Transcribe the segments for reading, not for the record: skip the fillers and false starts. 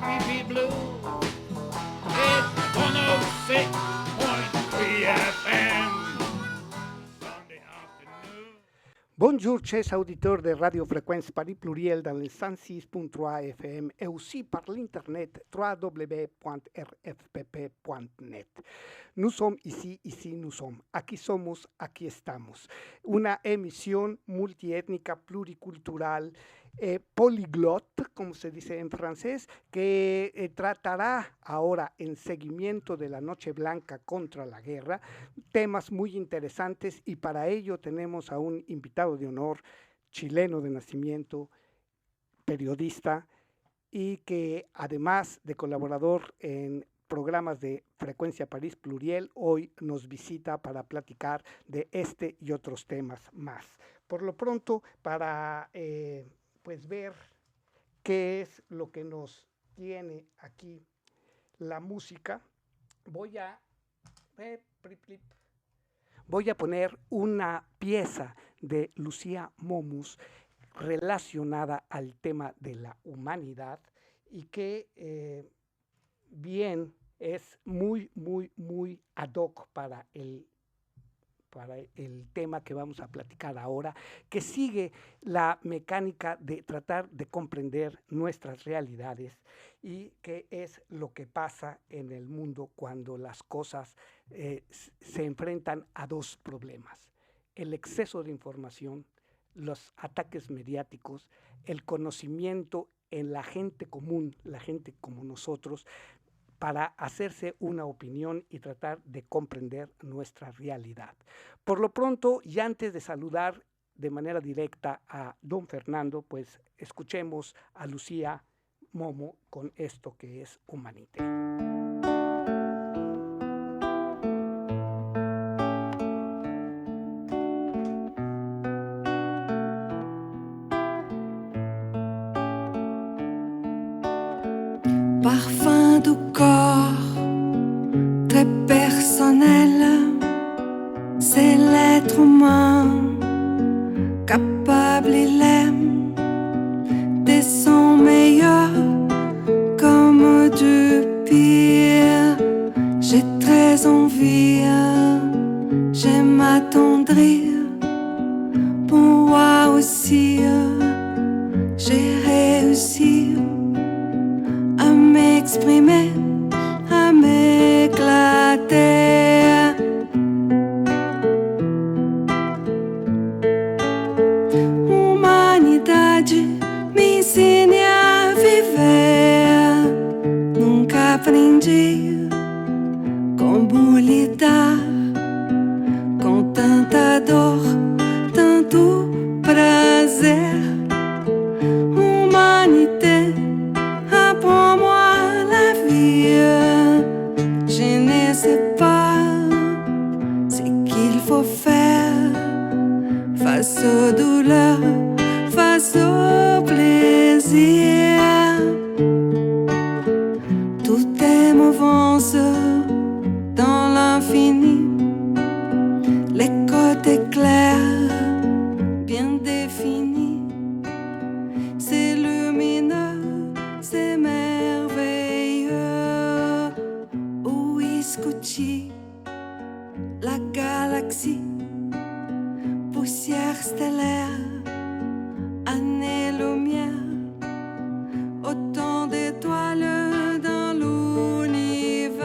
Baby Blue. It's 106.3 FM. Sunday afternoon. Bonjour, chers auditeurs de Radio Fréquence Paris Pluriel dans le 106.3 FM et aussi par l'internet www.rfpp.net. Nous sommes ici nous sommes. Aquí somos, aquí estamos. Una emisión multiétnica, pluricultural, polyglotte, como se dice en francés, que tratará ahora en seguimiento de la Noche Blanca contra la guerra, temas muy interesantes y para ello tenemos a un invitado de honor, chileno de nacimiento, periodista y que además de colaborador en programas de Frecuencia París Pluriel, hoy nos visita para platicar de este y otros temas más. Por lo pronto, para pues ver qué es lo que nos tiene aquí la música, voy a poner una pieza de Lucía Momus relacionada al tema de la humanidad y que bien es muy ad hoc para el tema que vamos a platicar ahora, que sigue la mecánica de tratar de comprender nuestras realidades y qué es lo que pasa en el mundo cuando las cosas se enfrentan a dos problemas: el exceso de información, los ataques mediáticos, el conocimiento en la gente común, la gente como nosotros, para hacerse una opinión y tratar de comprender nuestra realidad. Por lo pronto, y antes de saludar de manera directa a don Fernando, pues escuchemos a Lucía Momo con esto que es Humanité. Parfum du corps, très personnel, c'est l'être humain, capable il aime de son meilleur comme du pire. J'ai très envie, je m'attendrir, pour moi aussi, j'ai réussi à m'exprimer, à m'éclater. Humanidade me ensine a viver. Nunca aprendi como lidar com tanta dor, tanto prazer. Humanité, apprends-moi la vie. Je ne sais pas ce qu'il faut faire face aux douleurs, face au plaisir. Tout est mouvance dans l'infini, les côtés clairs, bien définis. C'est lumineux, c'est merveilleux. Où escuti la galaxie, poussière stellaire, année-lumière, autant d'étoiles dans l'univers.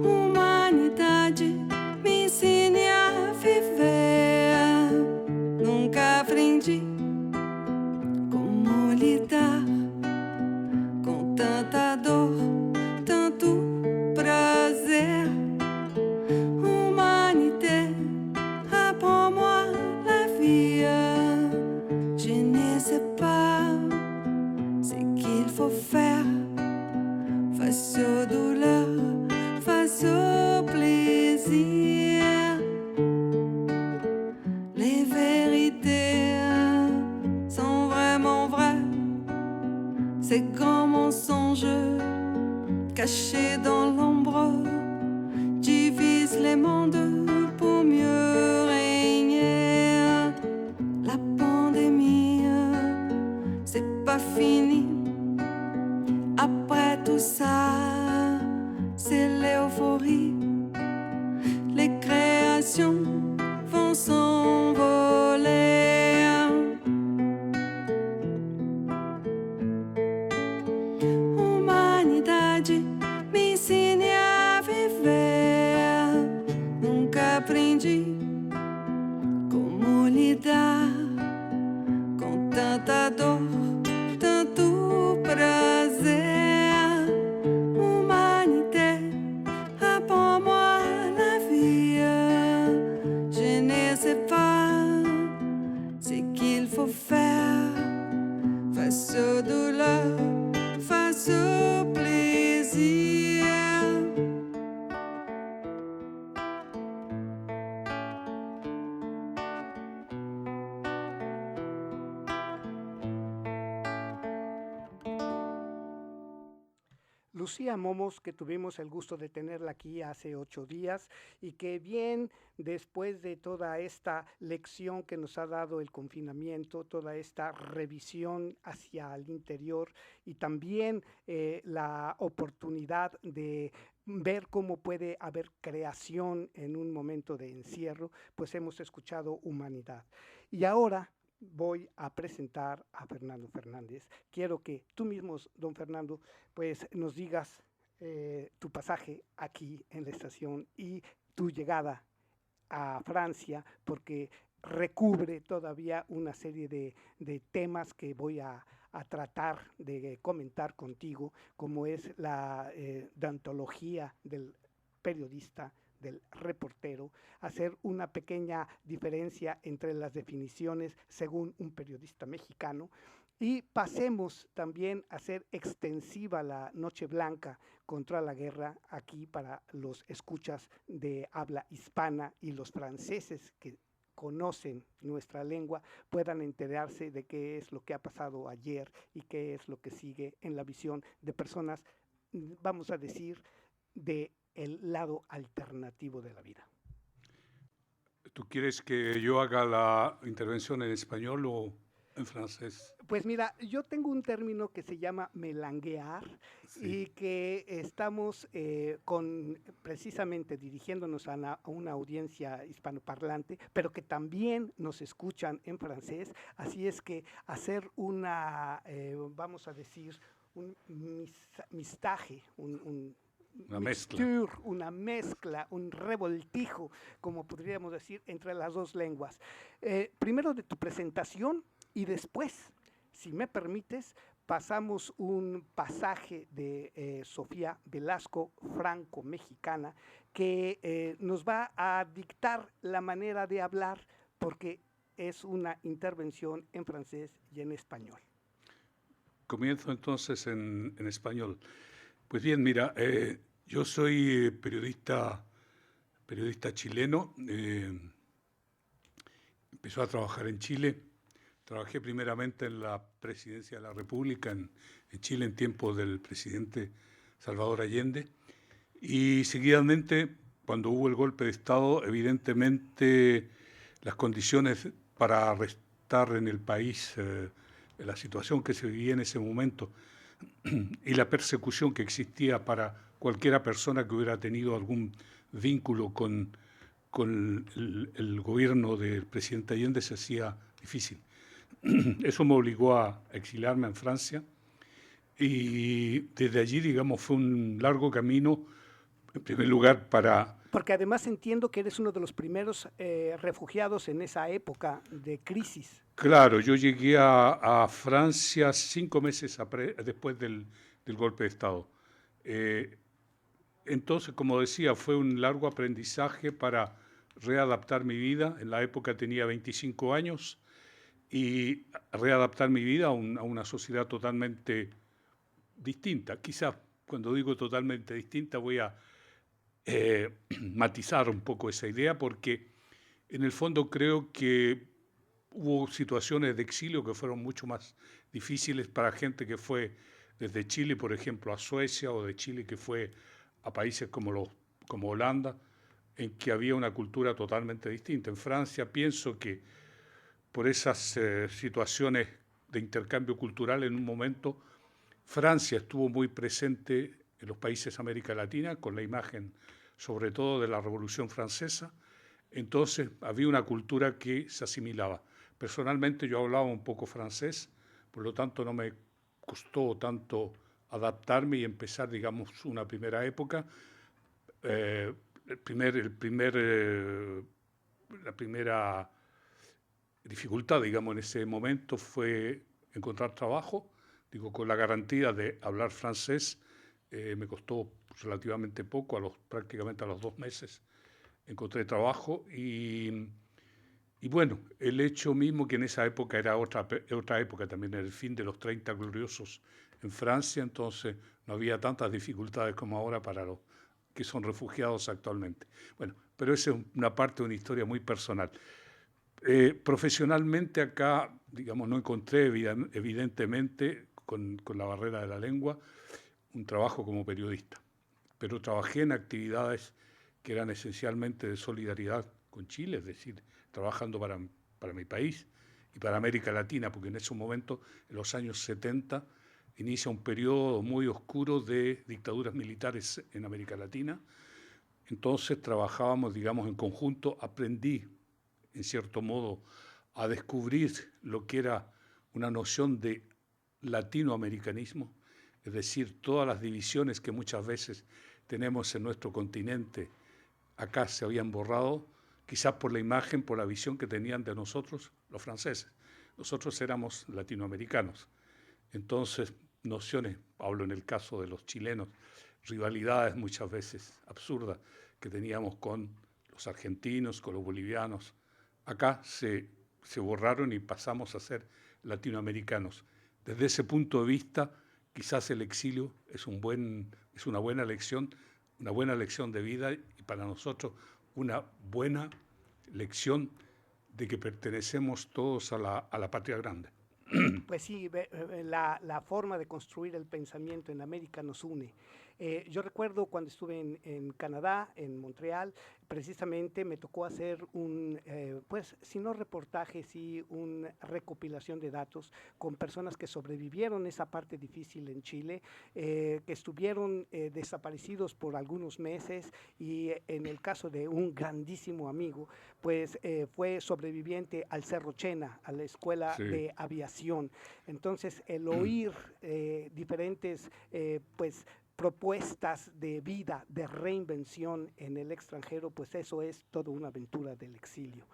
Humanidade me ensine a viver. Nunca aprendi como lidar com tanta dor, tanto prazer. Humanité, apprends-moi la vie. Je ne sais pas ce qu'il faut faire face aux douleurs, face au plaisir. Les vérités sont vraiment vraies. Ces grands mensonges cachés dans l'ombre divisent les mondes pour mieux régner. La pandémie pas fini. Après tout ça, c'est l'euphorie. Les créations vont s'envoler. Humanidade me ensine a viver. Nunca aprendi como lidar com tanta dor, tanto prazer. Humanité, apprends-moi la vie. Je ne sais pas ce qu'il faut faire face aux douleurs, face au plaisir. Lucía Momos, que tuvimos el gusto de tenerla aquí hace 8 días y que bien después de toda esta lección que nos ha dado el confinamiento, toda esta revisión hacia el interior y también la oportunidad de ver cómo puede haber creación en un momento de encierro, pues hemos escuchado Humanidad. Y ahora voy a presentar a Fernando Fernández. Quiero que tú mismo, don Fernando, pues nos digas tu pasaje aquí en la estación y tu llegada a Francia, porque recubre todavía una serie de temas que voy a tratar de comentar contigo, como es la deontología del periodista, del reportero, hacer una pequeña diferencia entre las definiciones según un periodista mexicano, y pasemos también a hacer extensiva la Noche Blanca contra la guerra aquí para los escuchas de habla hispana y los franceses que conocen nuestra lengua puedan enterarse de qué es lo que ha pasado ayer y qué es lo que sigue en la visión de personas, vamos a decir, de el lado alternativo de la vida. ¿Tú quieres que yo haga la intervención en español o en francés? Pues mira, yo tengo un término que se llama melanguear, Sí. y que estamos precisamente dirigiéndonos a una audiencia hispanoparlante, pero que también nos escuchan en francés, así es que hacer una, vamos a decir, un mistaje, Una mezcla. mixture, una mezcla, un revoltijo, como podríamos decir, entre las dos lenguas. Primero de tu presentación y después, si me permites, pasamos un pasaje de Sofía Velasco, franco-mexicana, que nos va a dictar la manera de hablar, porque es una intervención en francés y en español. Comienzo entonces en español. Pues bien, mira, yo soy periodista chileno. Empezó a trabajar en Chile. Trabajé primeramente en la presidencia de la República en Chile en tiempos del presidente Salvador Allende. Y seguidamente, cuando hubo el golpe de Estado, evidentemente las condiciones para restar en el país la situación que se vivía en ese momento y la persecución que existía para cualquiera persona que hubiera tenido algún vínculo con el gobierno del presidente Allende se hacía difícil. Eso me obligó a exiliarme en Francia y desde allí, digamos, fue un largo camino, en primer lugar para... Porque además entiendo que eres uno de los primeros refugiados en esa época de crisis. Claro, yo llegué a Francia 5 meses después del golpe de Estado. Entonces, como decía, fue un largo aprendizaje para readaptar mi vida. En la época tenía 25 años y readaptar mi vida a una sociedad totalmente distinta. Quizás cuando digo totalmente distinta voy a matizar un poco esa idea, porque en el fondo creo que hubo situaciones de exilio que fueron mucho más difíciles para gente que fue desde Chile, por ejemplo, a Suecia, o de Chile que fue a países como Holanda, en que había una cultura totalmente distinta. En Francia pienso que por esas situaciones de intercambio cultural en un momento. Francia estuvo muy presente en los países de América Latina con la imagen sobre todo de la Revolución Francesa. Entonces había una cultura que se asimilaba. Personalmente yo hablaba un poco francés, por lo tanto no me costó tanto adaptarme y empezar, digamos, una primera época. La primera dificultad, digamos, en ese momento fue encontrar trabajo. Digo, con la garantía de hablar francés, me costó relativamente poco, prácticamente a los 2 meses encontré trabajo y bueno, el hecho mismo que en esa época era otra época también, el fin de los 30 gloriosos en Francia, entonces no había tantas dificultades como ahora para los que son refugiados actualmente. Bueno, pero esa es una parte de una historia muy personal. Profesionalmente acá, digamos, no encontré evidentemente con la barrera de la lengua un trabajo como periodista, pero trabajé en actividades que eran esencialmente de solidaridad con Chile, es decir, trabajando para mi país y para América Latina, porque en ese momento, en los años 70, inicia un periodo muy oscuro de dictaduras militares en América Latina. Entonces trabajábamos, digamos, en conjunto. Aprendí, en cierto modo, a descubrir lo que era una noción de latinoamericanismo, es decir, todas las divisiones que muchas veces tenemos en nuestro continente, acá se habían borrado, quizás por la imagen, por la visión que tenían de nosotros los franceses. Nosotros éramos latinoamericanos. Entonces, nociones, hablo en el caso de los chilenos, rivalidades muchas veces absurdas que teníamos con los argentinos, con los bolivianos, acá se borraron y pasamos a ser latinoamericanos. Desde ese punto de vista, quizás el exilio es una buena lección de vida y para nosotros una buena lección de que pertenecemos todos a la patria grande. Pues sí, la forma de construir el pensamiento en América nos une. Yo recuerdo cuando estuve en Canadá, en Montreal, precisamente me tocó hacer pues, si no reportaje, sí una recopilación de datos con personas que sobrevivieron esa parte difícil en Chile, que estuvieron desaparecidos por algunos meses y en el caso de un grandísimo amigo, pues fue sobreviviente al Cerro Chena, a la escuela de aviación. Entonces, el oír diferentes, pues, propuestas de vida, de reinvención en el extranjero, pues eso es toda una aventura del exilio.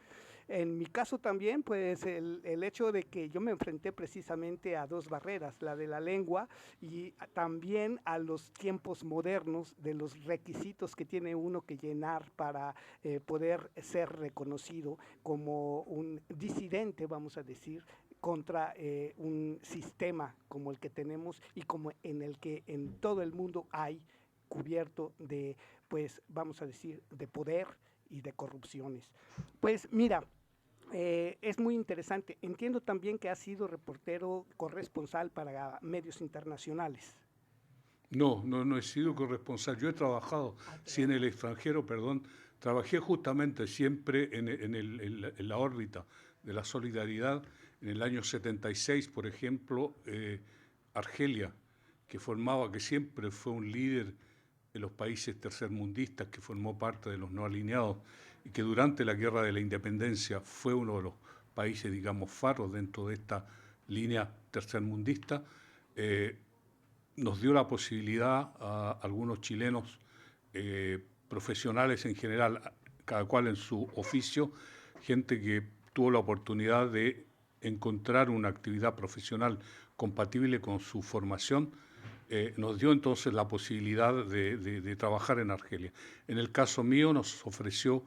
En mi caso también, pues el hecho de que yo me enfrenté precisamente a 2 barreras, la de la lengua y también a los tiempos modernos de los requisitos que tiene uno que llenar para poder ser reconocido como un disidente, vamos a decir, contra un sistema como el que tenemos y como en el que en todo el mundo hay cubierto de, pues vamos a decir, de poder y de corrupciones. Pues mira, es muy interesante. Entiendo también que has sido reportero corresponsal para medios internacionales. No he sido corresponsal. Yo he trabajado, sí, en el extranjero, trabajé justamente siempre en la órbita de la solidaridad. En el año 76, por ejemplo, Argelia, que siempre fue un líder de los países tercermundistas, que formó parte de los no alineados y que durante la Guerra de la Independencia fue uno de los países, digamos, faros dentro de esta línea tercermundista, nos dio la posibilidad a algunos chilenos profesionales en general, cada cual en su oficio, gente que tuvo la oportunidad de encontrar una actividad profesional compatible con su formación, nos dio entonces la posibilidad de trabajar en Argelia. En el caso mío nos ofreció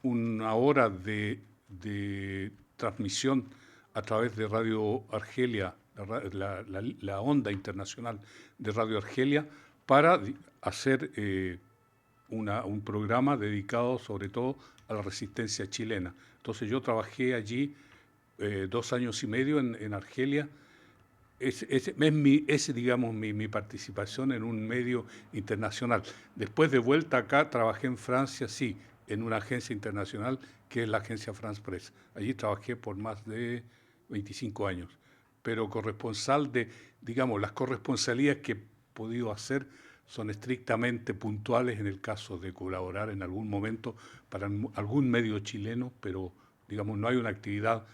una hora de transmisión a través de Radio Argelia, la onda internacional de Radio Argelia, para hacer un programa dedicado sobre todo a la resistencia chilena. Entonces yo trabajé allí 2 años y medio en Argelia. Es digamos, mi participación en un medio internacional. Después de vuelta acá, trabajé en Francia, sí, en una agencia internacional que es la agencia France Press. Allí trabajé por más de 25 años. pero corresponsal de, digamos, las corresponsalías que he podido hacer son estrictamente puntuales en el caso de colaborar en algún momento para algún medio chileno, pero, digamos, no hay una actividad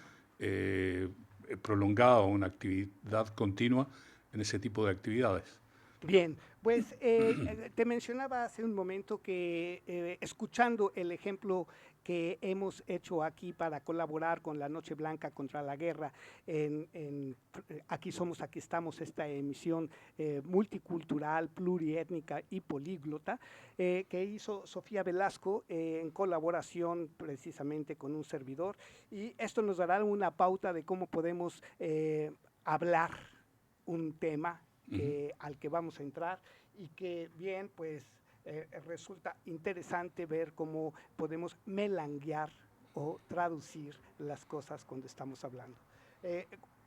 prolongada o una actividad continua en ese tipo de actividades. Bien, pues te mencionaba hace un momento que escuchando el ejemplo que hemos hecho aquí para colaborar con la Noche Blanca contra la Guerra, Aquí Somos, Aquí Estamos, esta emisión multicultural, pluriétnica y políglota, que hizo Sofía Velasco en colaboración precisamente con un servidor, y esto nos dará una pauta de cómo podemos hablar un tema al que vamos a entrar, y que bien, pues resulta interesante ver cómo podemos melanguear o traducir las cosas cuando estamos hablando.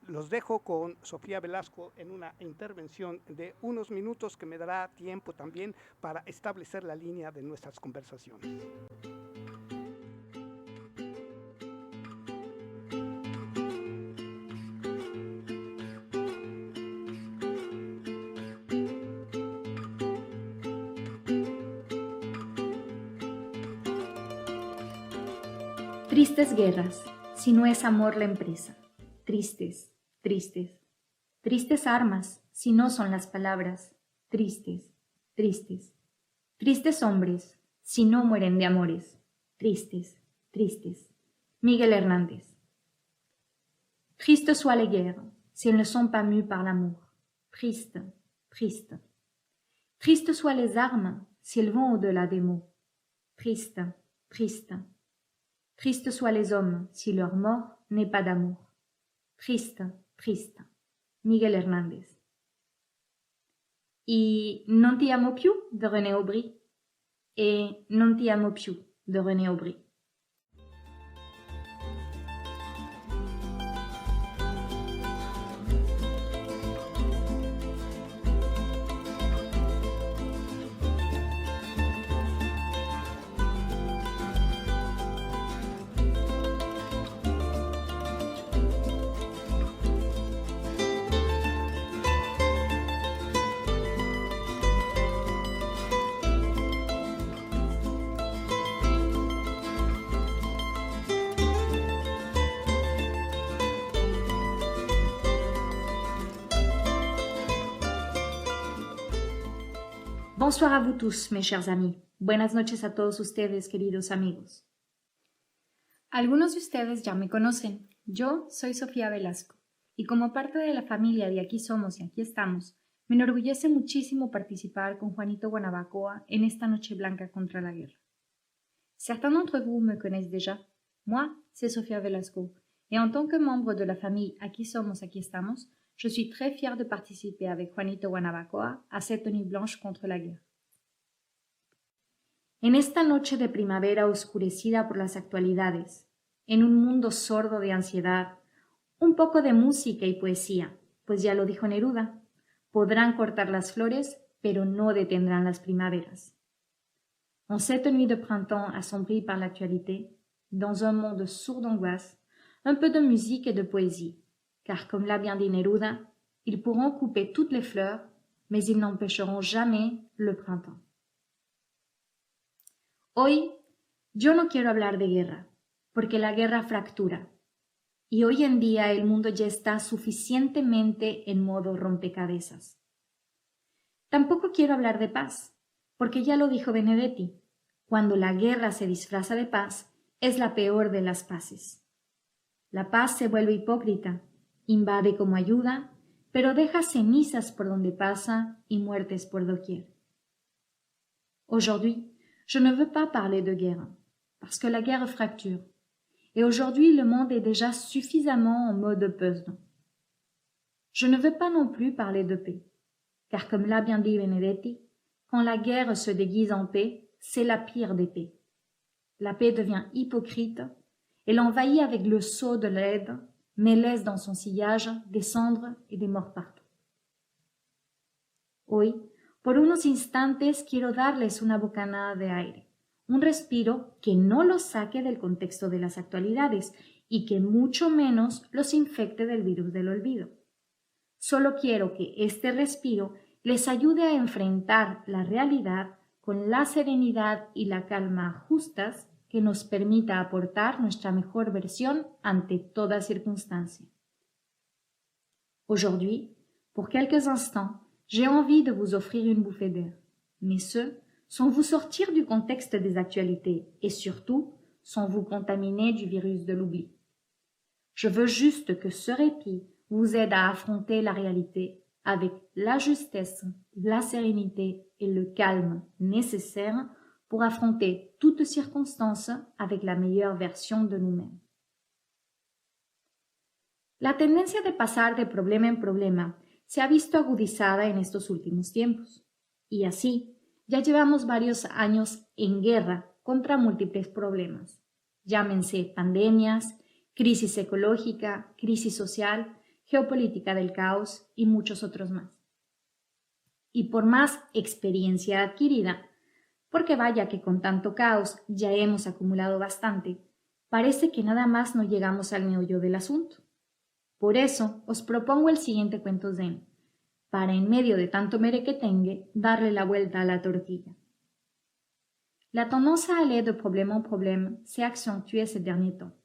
Los dejo con Sofía Velasco en una intervención de unos minutos que me dará tiempo también para establecer la línea de nuestras conversaciones. Tristes guerras, si no es amor la empresa. Tristes, tristes. Tristes armas, si no son las palabras. Tristes, tristes. Tristes hombres, si no mueren de amores. Tristes, tristes. Miguel Hernández. Tristes soient les guerres, si elles ne sont pas mues par l'amour. Triste, triste. Tristes soient les armes, si elles vont au-delà des mots. Triste, triste. Tristes soient les hommes, si leur mort n'est pas d'amour. Triste, triste. Miguel Hernández. Y Non ti amo più de René Aubry et Non ti amo più de René Aubry. Bonsoir à vous tous, mes chers amis. Buenas noches a todos ustedes, queridos amigos. Algunos de ustedes ya me conocen. Yo soy Sofía Velasco, y como parte de la familia de Aquí Somos y Aquí Estamos, me enorgullece muchísimo participar con Juanito Guanabacoa en esta Noche Blanca contra la Guerra. Certains d'entre vous me connaissent déjà. Moi, c'est Sofía Velasco, et en tant que membre de la famille Aquí Somos, Aquí Estamos, je suis très fière de participer avec Juanito Guanabacoa a cette nuit blanche contre la guerre. En esta noche de primavera oscurecida por las actualidades, en un mundo sordo de ansiedad, un poco de música y poesía, pues ya lo dijo Neruda, podrán cortar las flores, pero no detendrán las primaveras. En cette nuit de printemps assombrie par l'actualité, dans un monde sourd d'angoisse, un peu de musique et de poésie, car comme l'a bien dit Neruda, ils pourront couper toutes les fleurs, mais ils n'empêcheront jamais le printemps. Hoy yo no quiero hablar de guerra, porque la guerra fractura, y hoy en día el mundo ya está suficientemente en modo rompecabezas. Tampoco quiero hablar de paz, porque ya lo dijo Benedetti, cuando la guerra se disfraza de paz, es la peor de las paces. La paz se vuelve hipócrita, invade como ayuda, pero deja cenizas por donde pasa y muertes por doquier. Aujourd'hui, je ne veux pas parler de guerre, parce que la guerre fracture, et aujourd'hui le monde est déjà suffisamment en mode puzzle. Je ne veux pas non plus parler de paix, car comme l'a bien dit Benedetti, quand la guerre se déguise en paix, c'est la pire des paix. La paix devient hypocrite, elle envahit avec le sceau de l'aide, mais laisse dans son sillage des cendres et des morts partout. Hoy, por unos instantes quiero darles una bocanada de aire, un respiro que no los saque del contexto de las actualidades y que mucho menos los infecte del virus del olvido. Solo quiero que este respiro les ayude a enfrentar la realidad con la serenidad y la calma justas que nos permita aportar nuestra mejor versión ante toda circonstancia. Aujourd'hui, pour quelques instants, j'ai envie de vous offrir une bouffée d'air, mais ce, sans vous sortir du contexte des actualités et surtout, sans vous contaminer du virus de l'oubli. Je veux juste que ce répit vous aide à affronter la réalité avec la justesse, la sérénité et le calme nécessaires pour affronter toutes circonstances avec la meilleure version de nous-mêmes. La tendencia de pasar de problema en problema se ha visto agudizada en estos últimos tiempos, y así ya llevamos varios años en guerra contra múltiples problemas, llámense pandemias, crisis ecológica, crisis social, geopolítica del caos y muchos otros más. Y por más experiencia adquirida, porque vaya que con tanto caos ya hemos acumulado bastante, parece que nada más no llegamos al meollo del asunto. Por eso os propongo el siguiente cuento zen, para en medio de tanto merequetengue darle la vuelta a la tortilla. La tendance à aller de problème en problème s'est accentuée ces derniers temps,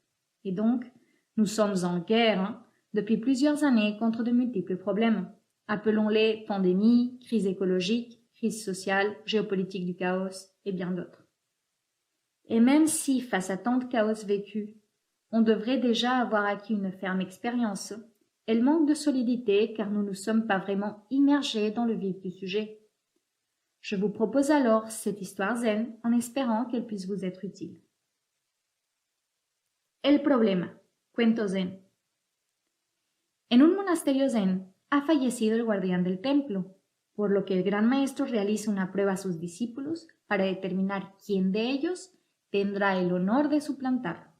et donc nous sommes en guerre depuis plusieurs années contre de multiples problèmes, appelons-les pandémies, crise écologique, crise sociale, géopolitique du chaos et bien d'autres. Et même si, face à tant de chaos vécu, on devrait déjà avoir acquis une ferme expérience, elle manque de solidité car nous ne sommes pas vraiment immergés dans le vif du sujet. Je vous propose alors cette histoire zen en espérant qu'elle puisse vous être utile. El problema, cuento zen. En un monasterio zen ha fallecido el guardián del templo, por lo que el gran maestro realiza una prueba a sus discípulos para determinar quién de ellos tendrá el honor de suplantarlo.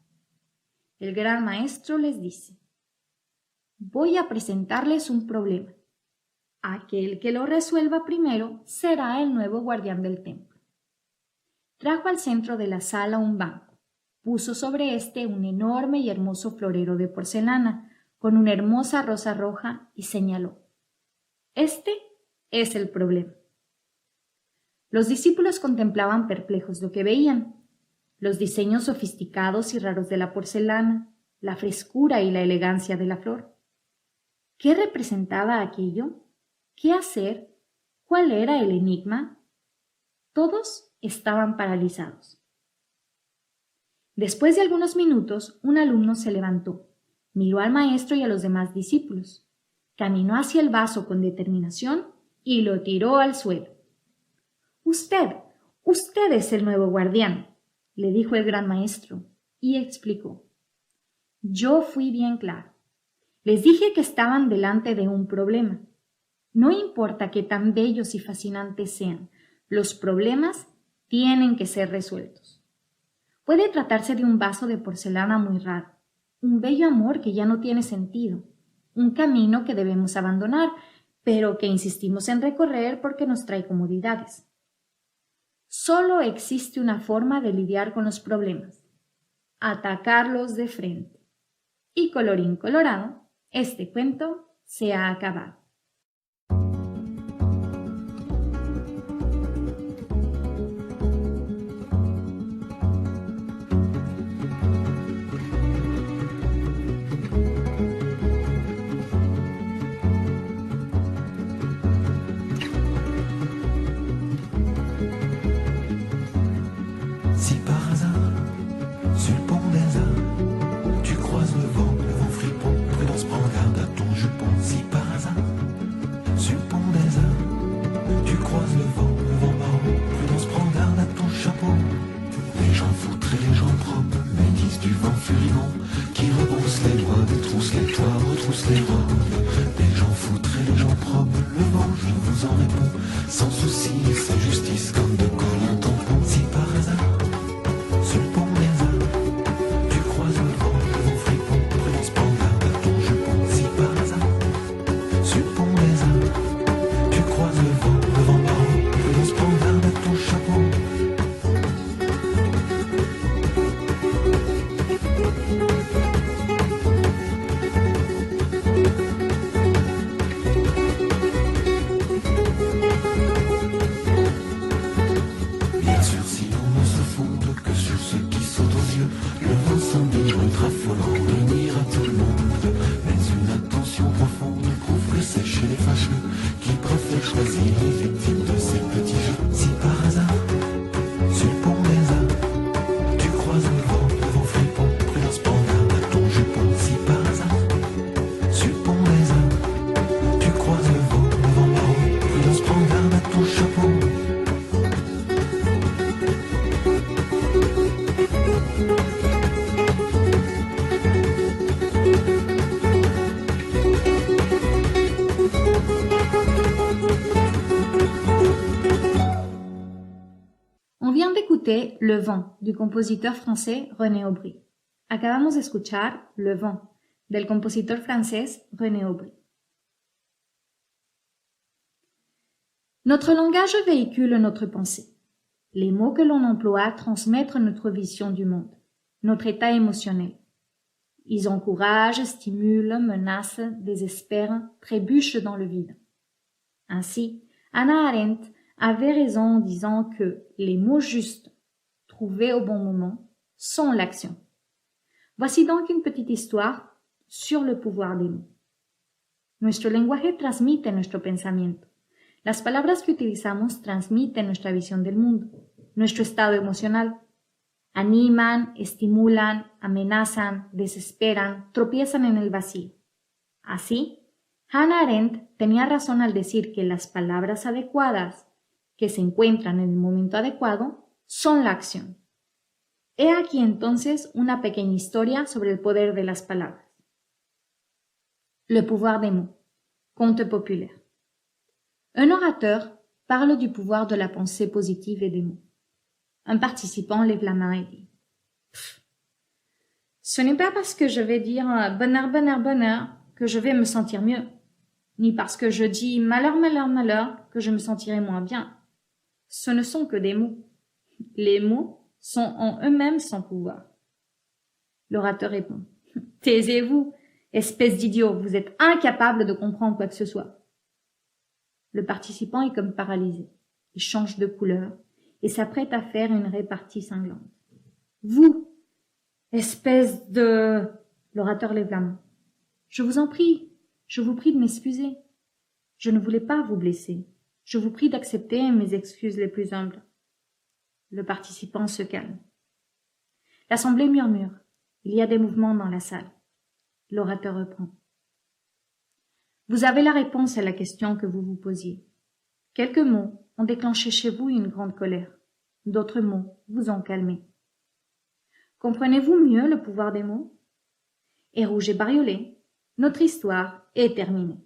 El gran maestro les dice: voy a presentarles un problema. Aquel que lo resuelva primero será el nuevo guardián del templo. Trajo al centro de la sala un banco, puso sobre este un enorme y hermoso florero de porcelana con una hermosa rosa roja y señaló: este es el problema. Los discípulos contemplaban perplejos lo que veían: los diseños sofisticados y raros de la porcelana, la frescura y la elegancia de la flor. ¿Qué representaba aquello? ¿Qué hacer? ¿Cuál era el enigma? Todos estaban paralizados. Después de algunos minutos, un alumno se levantó, miró al maestro y a los demás discípulos, caminó hacia el vaso con determinación y lo tiró al suelo. Usted es el nuevo guardián, le dijo el gran maestro, y explicó. Yo fui bien claro. Les dije que estaban delante de un problema. No importa qué tan bellos y fascinantes sean, los problemas tienen que ser resueltos. Puede tratarse de un vaso de porcelana muy raro, un bello amor que ya no tiene sentido, un camino que debemos abandonar, pero que insistimos en recorrer porque nos trae comodidades. Solo existe una forma de lidiar con los problemas: atacarlos de frente. Y colorín colorado, este cuento se ha acabado. Si par hasard, sur le pont des Arts, tu croises le vent fripon, prudence, prends garde à ton jupon. Si par hasard, sur le pont des Arts, tu croises le vent marron, prudence, prends garde à ton chapeau. Les gens foutres et les gens propres, métis du vent furibond, qui rebroussent les doigts, détroussent les toits, retroussent les robes. Les gens foutres et les gens propres, le vent, je vous en réponds, sans souci, c'est justice comme de colle un tampon. Si par hasard, sur le pont des Arts, tu croises le vent fripon, prudence, prends garde à ton jupon. Si par hasard, écouté Le vent du compositeur français René Aubry. Acabamos de escuchar Le vent del compositor francés René Aubry. Notre langage véhicule notre pensée. Les mots que l'on emploie transmettent notre vision du monde, notre état émotionnel. Ils encouragent, stimulent, menacent, désespèrent, trébuchent dans le vide. Ainsi, Hannah Arendt avait raison en disant que les mots justes, trouvés au bon moment, sont l'action. Voici donc une petite histoire sur le pouvoir des mots. Nuestro lenguaje transmite nuestro pensamiento. Las palabras que utilizamos transmiten nuestra visión del mundo, nuestro estado emocional. Animan, estimulan, amenazan, desesperan, tropiezan en el vacío. Así, Hannah Arendt tenía razón al decir que las palabras adecuadas, que se encuentran en el momento adecuado, son la acción. He aquí entonces una pequeña historia sobre el poder de las palabras. Le pouvoir des mots. Conte populaire. Un orateur parle du pouvoir de la pensée positive et des mots. Un participant lève la main et dit « Ce n'est pas parce que je vais dire « bonheur, bonheur, bonheur » que je vais me sentir mieux, ni parce que je dis « malheur, malheur, malheur » que je me sentirai moins bien. Ce ne sont que des mots. Les mots sont en eux-mêmes sans pouvoir. L'orateur répond « Taisez-vous, espèce d'idiot, vous êtes incapable de comprendre quoi que ce soit. » Le participant est comme paralysé. Il change de couleur et s'apprête à faire une répartie cinglante. « Vous, espèce de... » L'orateur lève la main. « Je vous en prie, je vous prie de m'excuser. Je ne voulais pas vous blesser. Je vous prie d'accepter mes excuses les plus humbles. » Le participant se calme. L'assemblée murmure. Il y a des mouvements dans la salle. L'orateur reprend. « Vous avez la réponse à la question que vous vous posiez. Quelques mots ont déclenché chez vous une grande colère. D'autres mots vous ont calmé. Comprenez-vous mieux le pouvoir des mots? Et rouge et bariolé, notre histoire est terminée.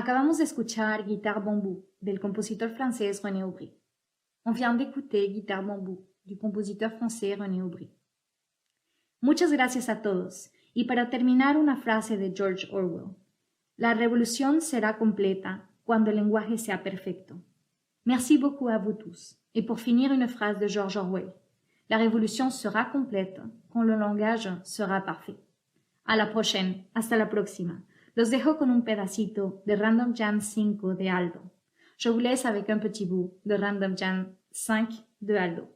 Acabamos de escuchar Guitare Bambou del compositor francés René Aubry. On vient d'écouter Guitare Bambou du compositeur français René Aubry. Muchas gracias a todos. Y para terminar, una frase de George Orwell. La revolución será completa cuando el lenguaje sea perfecto. Merci beaucoup à vous tous. Et pour finir, une phrase de George Orwell. La révolution sera complète quand le langage sera parfait. A la prochaine. Hasta la próxima. Los dejo con un pedacito de Random Jam 5 de Aldo. Je vous laisse avec un petit bout de Random Jam 5 de Aldo.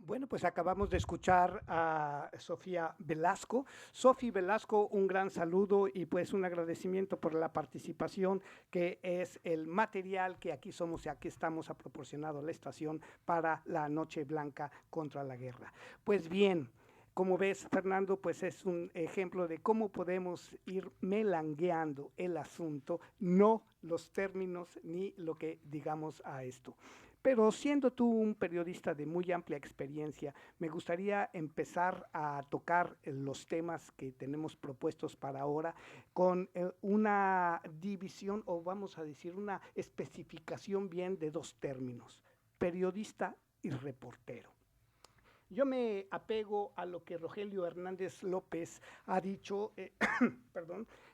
Bueno, pues acabamos de escuchar a Sofía Velasco. Sofía Velasco, un gran saludo y pues un agradecimiento por la participación, que es el material que aquí somos y aquí estamos, ha proporcionado la estación para la Noche Blanca contra la Guerra. Pues bien, como ves, Fernando, pues es un ejemplo de cómo podemos ir melangueando el asunto, no los términos ni lo que digamos a esto. Pero siendo tú un periodista de muy amplia experiencia, me gustaría empezar a tocar los temas que tenemos propuestos para ahora con una división, o vamos a decir una especificación bien de dos términos: periodista y reportero. Yo me apego a lo que Rogelio Hernández López ha dicho,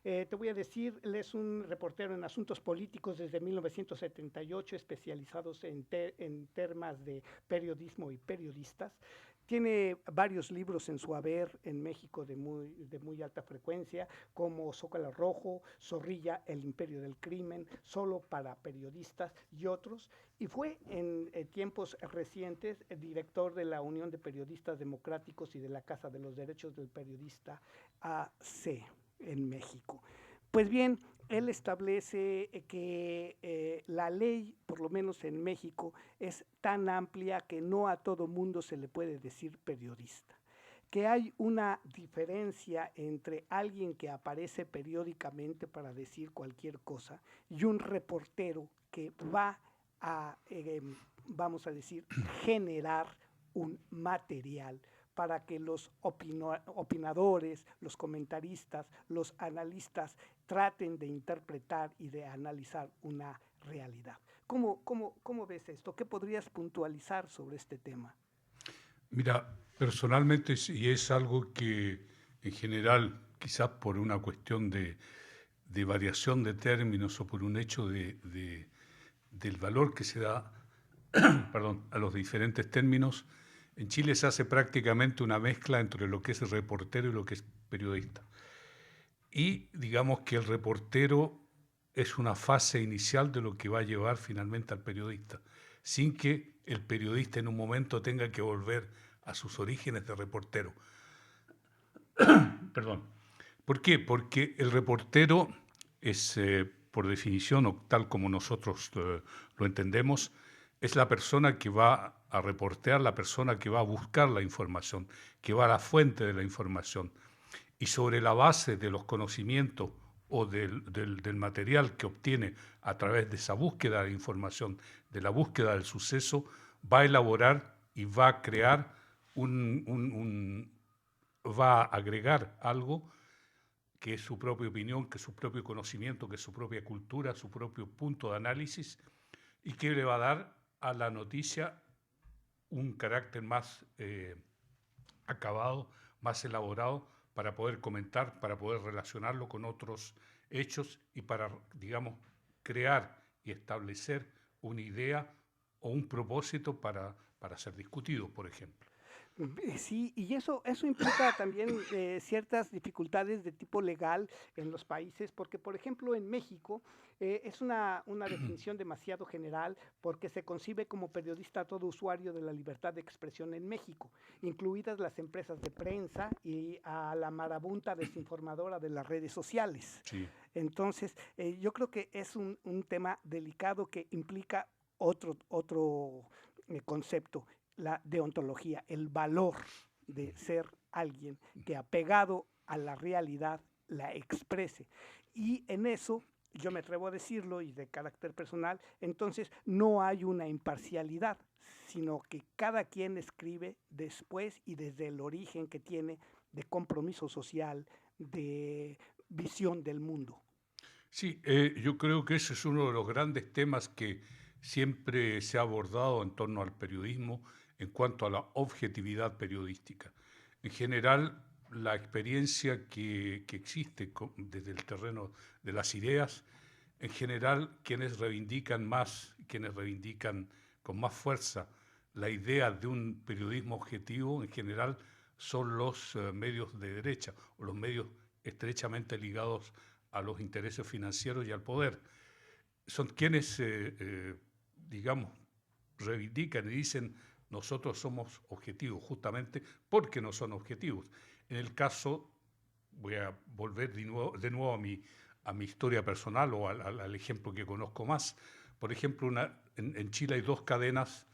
te voy a decir, él es un reportero en asuntos políticos desde 1978, especializados en temas de periodismo y periodistas. Tiene varios libros en su haber en México de muy alta frecuencia, como Zócalo Rojo, Zorrilla, El Imperio del Crimen, Solo para Periodistas y otros. Y fue en tiempos recientes director de la Unión de Periodistas Democráticos y de la Casa de los Derechos del Periodista AC en México. Pues bien, él establece que la ley, por lo menos en México, es tan amplia que no a todo mundo se le puede decir periodista, que hay una diferencia entre alguien que aparece periódicamente para decir cualquier cosa y un reportero que va a, vamos a decir, generar un material para que los opinadores, los comentaristas, los analistas traten de interpretar y de analizar una realidad. ¿Cómo ves esto? ¿Qué podrías puntualizar sobre este tema? Mira, personalmente, y es algo que en general, quizás por una cuestión de variación de términos o por un hecho del valor que se da a los diferentes términos, en Chile se hace prácticamente una mezcla entre lo que es el reportero y lo que es periodista. Y digamos que el reportero es una fase inicial de lo que va a llevar finalmente al periodista, sin que el periodista en un momento tenga que volver a sus orígenes de reportero. Perdón. ¿Por qué? Porque el reportero es, por definición, o tal como nosotros lo entendemos, es la persona que va a reportear, la persona que va a buscar la información, que va a la fuente de la información. Y sobre la base de los conocimientos o del material que obtiene a través de esa búsqueda de información, de la búsqueda del suceso, va a elaborar y va a crear va a agregar algo que es su propia opinión, que es su propio conocimiento, que es su propia cultura, su propio punto de análisis, y que le va a dar a la noticia un carácter más acabado, más elaborado, para poder comentar, para poder relacionarlo con otros hechos y para, digamos, crear y establecer una idea o un propósito para ser discutido, por ejemplo. Sí, y eso implica también ciertas dificultades de tipo legal en los países, porque, por ejemplo, en México es una definición demasiado general, porque se concibe como periodista todo usuario de la libertad de expresión en México, incluidas las empresas de prensa y a la marabunta desinformadora de las redes sociales. Sí. Entonces, yo creo que es un tema delicado que implica otro concepto, la deontología, el valor de ser alguien que, apegado a la realidad, la exprese. Y en eso yo me atrevo a decirlo y de carácter personal, entonces no hay una imparcialidad, sino que cada quien escribe después y desde el origen que tiene de compromiso social, de visión del mundo. Sí, yo creo que ese es uno de los grandes temas que siempre se ha abordado en torno al periodismo en cuanto a la objetividad periodística. En general, la experiencia que existe desde el terreno de las ideas, en general, quienes reivindican más, quienes reivindican con más fuerza la idea de un periodismo objetivo, en general, son los medios de derecha o los medios estrechamente ligados a los intereses financieros y al poder. Son quienes, digamos, reivindican y dicen nosotros somos objetivos, justamente porque no son objetivos. En el caso, voy a volver de nuevo a mi historia personal o al ejemplo que conozco más. Por ejemplo, en Chile hay dos cadenas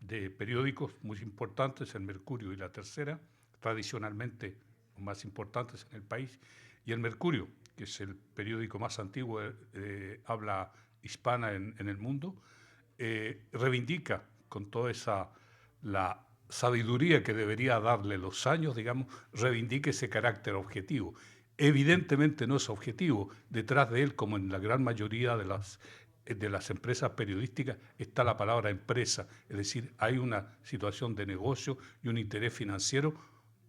de periódicos muy importantes, el Mercurio y La Tercera, tradicionalmente más importantes en el país, y el Mercurio, que es el periódico más antiguo de habla hispana en el mundo, reivindica con toda la sabiduría que debería darle los años, digamos, reivindica ese carácter objetivo. Evidentemente no es objetivo. Detrás de él, como en la gran mayoría de las empresas periodísticas, está la palabra empresa, es decir, hay una situación de negocio y un interés financiero,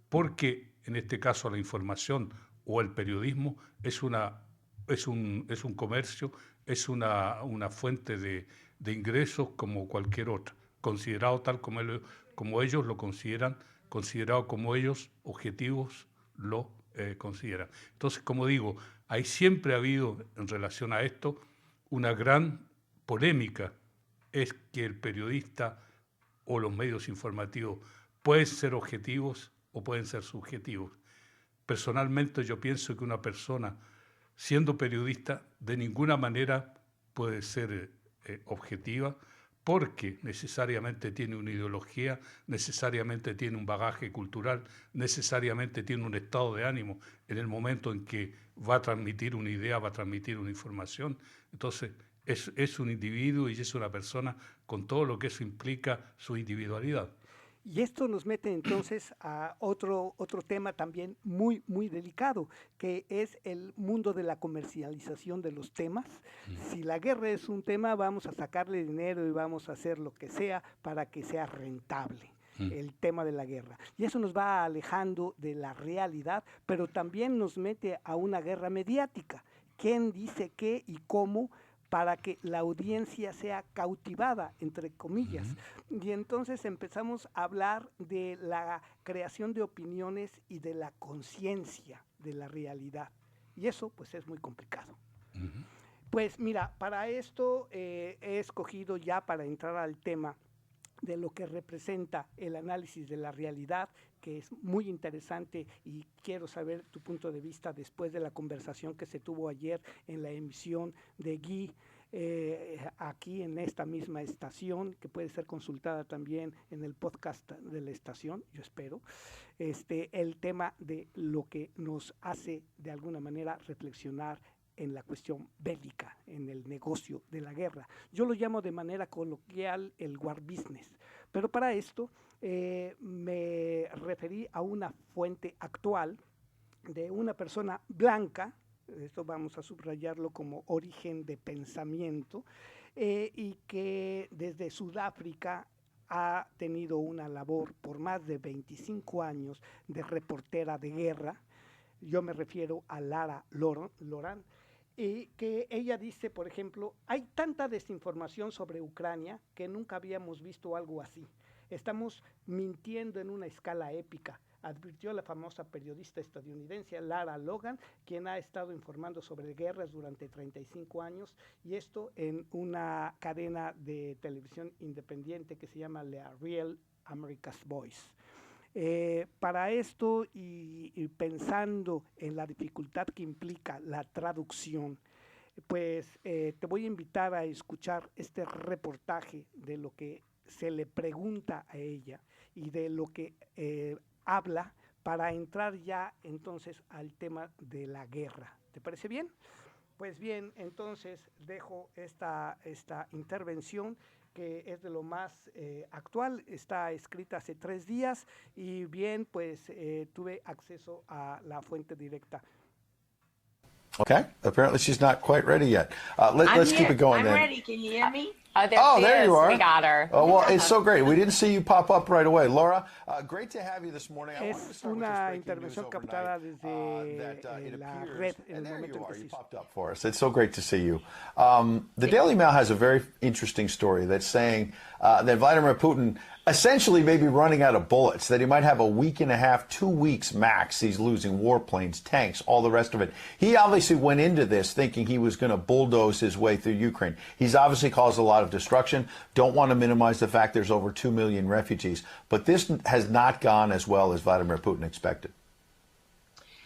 porque en este caso la información o el periodismo es un comercio, es una fuente de ingresos como cualquier otra, considerado tal como ellos lo consideran, considerado como ellos objetivos lo consideran. Entonces, como digo, siempre ha habido en relación a esto una gran polémica, es que el periodista o los medios informativos pueden ser objetivos o pueden ser subjetivos. Personalmente yo pienso que una persona, siendo periodista, de ninguna manera puede ser objetiva, porque necesariamente tiene una ideología, necesariamente tiene un bagaje cultural, necesariamente tiene un estado de ánimo en el momento en que va a transmitir una idea, va a transmitir una información. Entonces, es un individuo y es una persona con todo lo que eso implica, su individualidad. Y esto nos mete entonces a otro tema también muy, muy delicado, que es el mundo de la comercialización de los temas. Si la guerra es un tema, vamos a sacarle dinero y vamos a hacer lo que sea para que sea rentable el tema de la guerra. Y eso nos va alejando de la realidad, pero también nos mete a una guerra mediática. ¿Quién dice qué y cómo? Para que la audiencia sea cautivada, entre comillas. Y entonces empezamos a hablar de la creación de opiniones y de la conciencia de la realidad. Y eso, pues, es muy complicado. Pues, mira, para esto he escogido ya para entrar al tema de lo que representa el análisis de la realidad, que es muy interesante y quiero saber tu punto de vista después de la conversación que se tuvo ayer en la emisión de Guy, aquí en esta misma estación, que puede ser consultada también en el podcast de la estación, yo espero, el tema de lo que nos hace de alguna manera reflexionar en la cuestión bélica, en el negocio de la guerra. Yo lo llamo de manera coloquial el war business, pero para esto me referí a una fuente actual de una persona blanca, esto vamos a subrayarlo como origen de pensamiento, y que desde Sudáfrica ha tenido una labor por más de 25 años de reportera de guerra. Yo me refiero a Lara Loran, y que ella dice, por ejemplo, hay tanta desinformación sobre Ucrania que nunca habíamos visto algo así. Estamos mintiendo en una escala épica, advirtió la famosa periodista estadounidense Lara Logan, quien ha estado informando sobre guerras durante 35 años, y esto en una cadena de televisión independiente que se llama The Real America's Voice. Para esto y pensando en la dificultad que implica la traducción, pues te voy a invitar a escuchar este reportaje de lo que se le pregunta a ella y de lo que habla para entrar ya entonces al tema de la guerra. ¿Te parece bien? Pues bien, entonces dejo esta intervención que es de lo más actual, está escrita hace 3 días y bien, pues tuve acceso a la fuente directa. Okay, apparently she's not quite ready yet. Let's keep it going I'm then. ready. Can you hear me? There you are. We got her. Oh, well, it's so great. We didn't see you pop up right away. Laura, great to have you this morning. I wanted to Es start with this una breaking intervención news captada overnight, desde it la appears- red en and el there momento you en are. que You sí. popped up for us. It's so great to see you. The Daily Mail has a very interesting story that's saying that Vladimir Putin essentially may be running out of bullets, that he might have a week and a half, 2 weeks max. He's losing warplanes, tanks, all the rest of it. He obviously went into this thinking he was going to bulldoze his way through Ukraine. He's obviously caused a lot of destruction. Don't want to minimize the fact there's over 2 million refugees. But this has not gone as well as Vladimir Putin expected.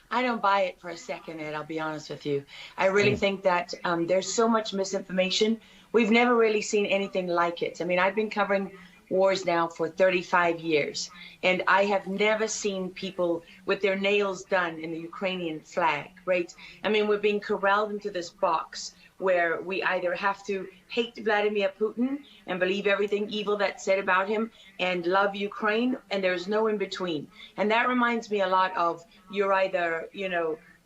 I don't buy it for a second, Ed. I'll be honest with you. I really think that there's so much misinformation. We've never really seen anything like it. I mean, I've been covering wars now for 35 years, and I have never seen people with their nails done in the Ukrainian flag, right? I mean, we're being corralled into this box where we either have to hate Vladimir Putin and believe everything evil that's said about him and love Ukraine, and there's no in between. And that reminds me a lot of you're either,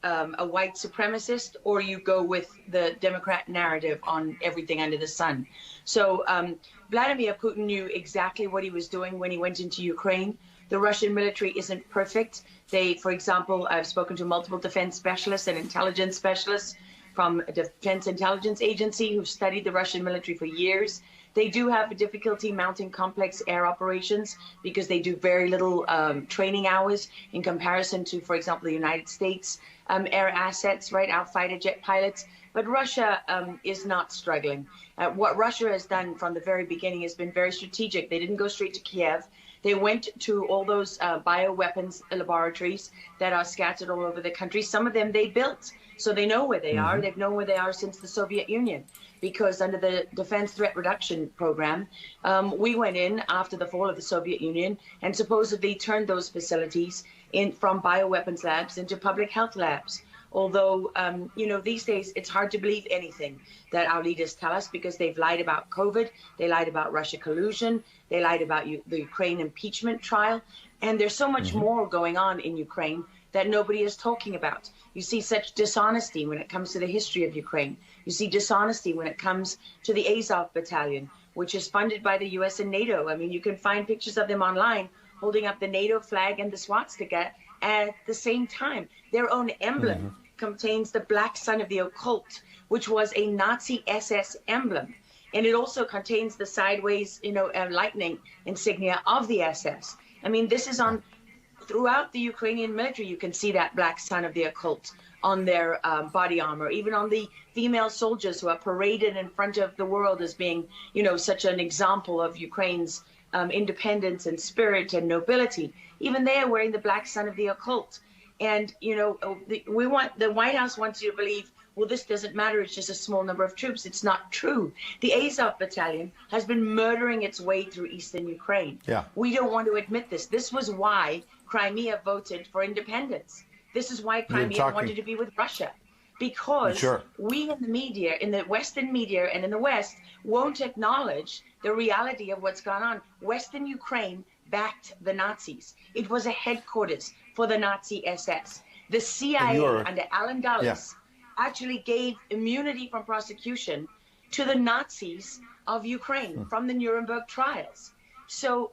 a white supremacist or you go with the Democrat narrative on everything under the sun. So Vladimir Putin knew exactly what he was doing when he went into Ukraine. The Russian military isn't perfect. They, for example, I've spoken to multiple defense specialists and intelligence specialists from a Defense Intelligence Agency who've studied the Russian military for years. They do have a difficulty mounting complex air operations because they do very little training hours in comparison to, for example, the United States air assets, right, our fighter jet pilots. But Russia is not struggling. What Russia has done from the very beginning has been very strategic. They didn't go straight to Kiev. They went to all those bioweapons laboratories that are scattered all over the country. Some of them they built, so they know where they are. They've known where they are since the Soviet Union, because under the Defense Threat Reduction Program, we went in after the fall of the Soviet Union and supposedly turned those facilities from bioweapons labs into public health labs. Although, these days it's hard to believe anything that our leaders tell us because they've lied about COVID, they lied about Russia collusion, they lied about the Ukraine impeachment trial, and there's so much more going on in Ukraine that nobody is talking about. You see such dishonesty when it comes to the history of Ukraine. You see dishonesty when it comes to the Azov Battalion, which is funded by the US and NATO. I mean, you can find pictures of them online holding up the NATO flag and the swastika at the same time. Their own emblem contains the black sun of the occult, which was a Nazi SS emblem. And it also contains the sideways, lightning insignia of the SS. I mean, this is on throughout the Ukrainian military. You can see that black sun of the occult on their body armor, even on the female soldiers who are paraded in front of the world as being, such an example of Ukraine's independence and spirit and nobility. Even they are wearing the black sun of the occult. And, the White House wants you to believe, well, this doesn't matter. It's just a small number of troops. It's not true. The Azov Battalion has been murdering its way through eastern Ukraine. Yeah. We don't want to admit this. This was why Crimea voted for independence. This is why Crimea wanted to be with Russia. Because we in the media, in the Western media and in the West, won't acknowledge the reality of what's gone on. Western Ukraine backed the Nazis. It was a headquarters for the Nazi SS. The CIA under Alan Dulles actually gave immunity from prosecution to the Nazis of Ukraine from the Nuremberg trials. So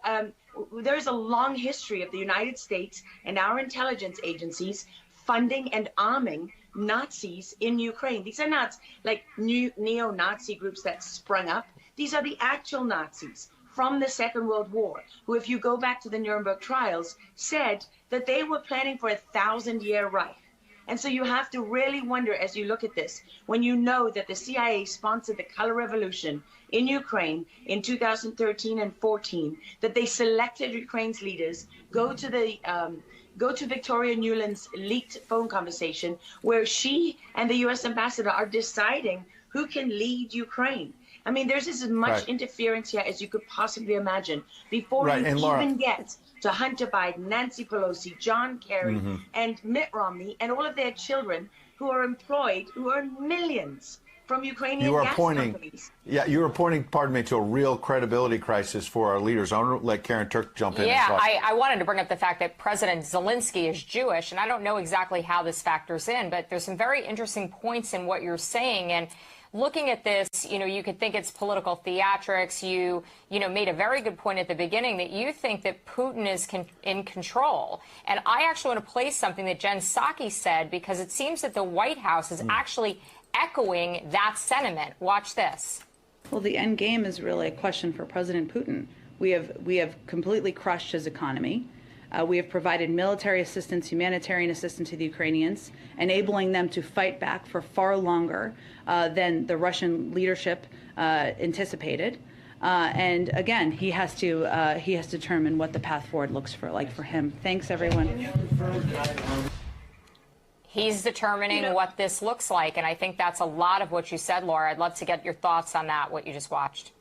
there's a long history of the United States and our intelligence agencies funding and arming Nazis in Ukraine. These are not like new neo-Nazi groups that sprung up. These are the actual Nazis from the Second World War, who, if you go back to the Nuremberg trials, said that they were planning for a 1,000-year Reich. And so you have to really wonder as you look at this, when you know that the CIA sponsored the Color Revolution in Ukraine in 2013 and 14, that they selected Ukraine's leaders, go to Victoria Nuland's leaked phone conversation where she and the US ambassador are deciding who can lead Ukraine. I mean, there's as much interference here as you could possibly imagine before you even get to Hunter Biden, Nancy Pelosi, John Kerry, and Mitt Romney, and all of their children who are employed, who earn millions from Ukrainian gas companies. Yeah, you are pointing, pardon me, to a real credibility crisis for our leaders. I want to let Karen Turk jump in. Yeah, I wanted to bring up the fact that President Zelensky is Jewish, and I don't know exactly how this factors in, but there's some very interesting points in what you're saying. And looking at this, you could think it's political theatrics. You made a very good point at the beginning that you think that Putin is in control. And I actually want to play something that Jen Psaki said, because it seems that the White House is actually echoing that sentiment. Watch this. Well, the end game is really a question for President Putin. We have completely crushed his economy. We have provided military assistance, humanitarian assistance to the Ukrainians, enabling them to fight back for far longer than the Russian leadership anticipated. And again, he has to determine what the path forward looks like for him. Thanks, everyone. He's determining what this looks like, and I think that's a lot of what you said, Laura. I'd love to get your thoughts on that, what you just watched.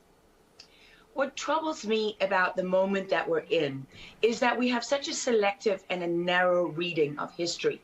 What troubles me about the moment that we're in is that we have such a selective and a narrow reading of history.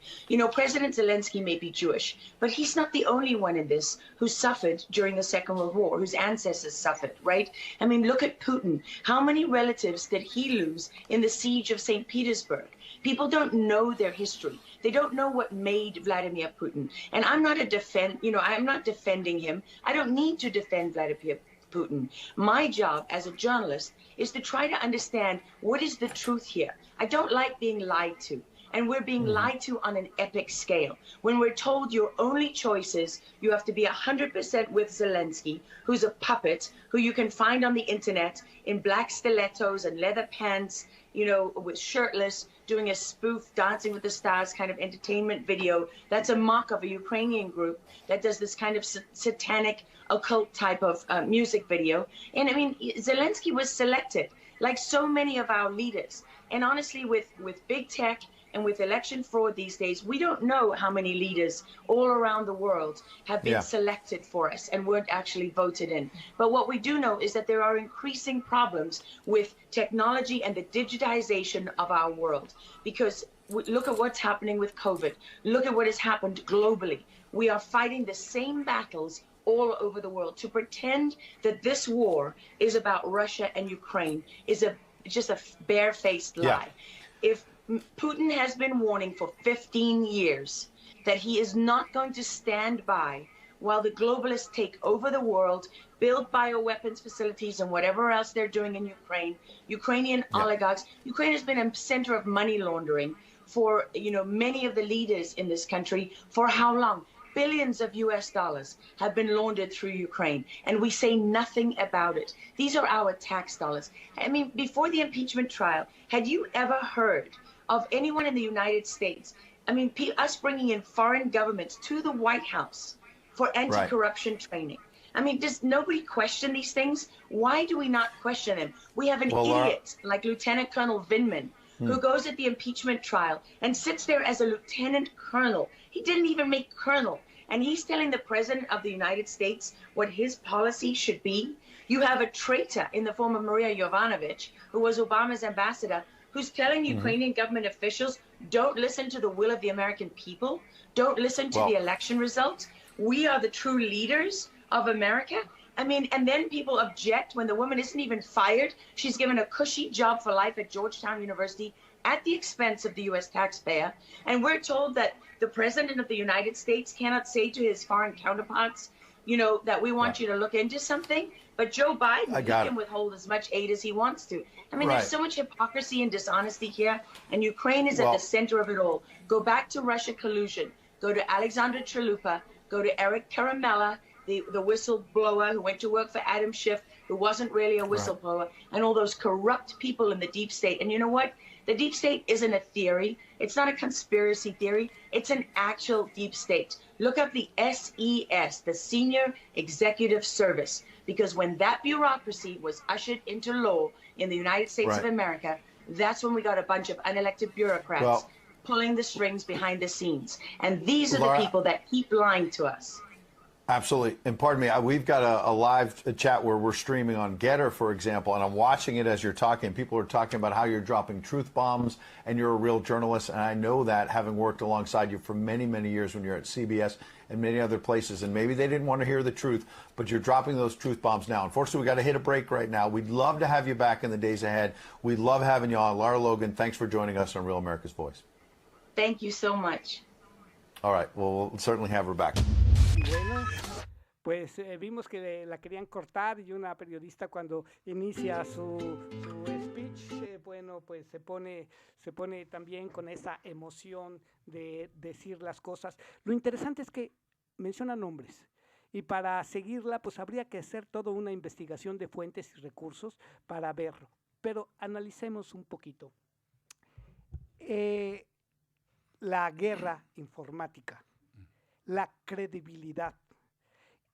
President Zelensky may be Jewish, but he's not the only one in this who suffered during the Second World War, whose ancestors suffered, right? I mean, look at Putin. How many relatives did he lose in the siege of St. Petersburg? People don't know their history. They don't know what made Vladimir Putin. And I'm not I'm not defending him. I don't need to defend Vladimir Putin. My job as a journalist is to try to understand what is the truth here. I don't like being lied to. And we're being lied to on an epic scale. When we're told your only choice is you have to be 100% with Zelensky, who's a puppet, who you can find on the internet in black stilettos and leather pants, with shirtless, doing a spoof Dancing with the Stars kind of entertainment video. That's a mock of a Ukrainian group that does this kind of satanic occult type of music video. And I mean, Zelensky was selected, like so many of our leaders. And honestly, with big tech and with election fraud these days, we don't know how many leaders all around the world have been selected for us and weren't actually voted in. But what we do know is that there are increasing problems with technology and the digitization of our world. Because look at what's happening with COVID. Look at what has happened globally. We are fighting the same battles all over the world. To pretend that this war is about Russia and Ukraine is just a barefaced lie. If Putin has been warning for 15 years that he is not going to stand by while the globalists take over the world, build bioweapons facilities and whatever else they're doing in Ukraine, Ukrainian oligarchs. Ukraine has been a center of money laundering for many of the leaders in this country. For how long? Billions of US dollars have been laundered through Ukraine, and we say nothing about it. These are our tax dollars. I mean, before the impeachment trial, had you ever heard of anyone in the United States, us bringing in foreign governments to the White House for anti-corruption training? I mean, does nobody question these things? Why do we not question them? We have an idiot like Lieutenant Colonel Vindman, who goes at the impeachment trial and sits there as a lieutenant colonel. He didn't even make colonel. And he's telling the president of the United States what his policy should be. You have a traitor in the form of Maria Yovanovitch, who was Obama's ambassador, who's telling Ukrainian government officials, don't listen to the will of the American people. Don't listen to the election results. We are the true leaders of America. I mean, and then people object when the woman isn't even fired. She's given a cushy job for life at Georgetown University at the expense of the U.S. taxpayer. And we're told that the president of the United States cannot say to his foreign counterparts, that we want you to look into something. But Joe Biden can withhold as much aid as he wants to. I mean, there's so much hypocrisy and dishonesty here. And Ukraine is at the center of it all. Go back to Russia collusion. Go to Alexander Chalupa. Go to Eric Karamella, the whistleblower who went to work for Adam Schiff, who wasn't really a whistleblower, and all those corrupt people in the deep state. And you know what? The deep state isn't a theory. It's not a conspiracy theory. It's an actual deep state. Look up the SES, the Senior Executive Service, because when that bureaucracy was ushered into law in the United States of America, that's when we got a bunch of unelected bureaucrats pulling the strings behind the scenes. And these are the people that keep lying to us. Absolutely. And pardon me, we've got a live chat where we're streaming on Getter, for example, and I'm watching it as you're talking. People are talking about how you're dropping truth bombs and you're a real journalist. And I know that, having worked alongside you for many, many years when you're at CBS and many other places. And maybe they didn't want to hear the truth, but you're dropping those truth bombs now. Unfortunately, we got to hit a break right now. We'd love to have you back in the days ahead. We'd love having you on. Lara Logan, thanks for joining us on Real America's Voice. Thank you so much. All right. Well, we'll certainly have her back. Bueno, pues vimos que la querían cortar y una periodista cuando inicia su speech, bueno, pues se pone también con esa emoción de decir las cosas. Lo interesante es que menciona nombres y para seguirla pues habría que hacer toda una investigación de fuentes y recursos para verlo. Pero analicemos un poquito. La guerra informática, la credibilidad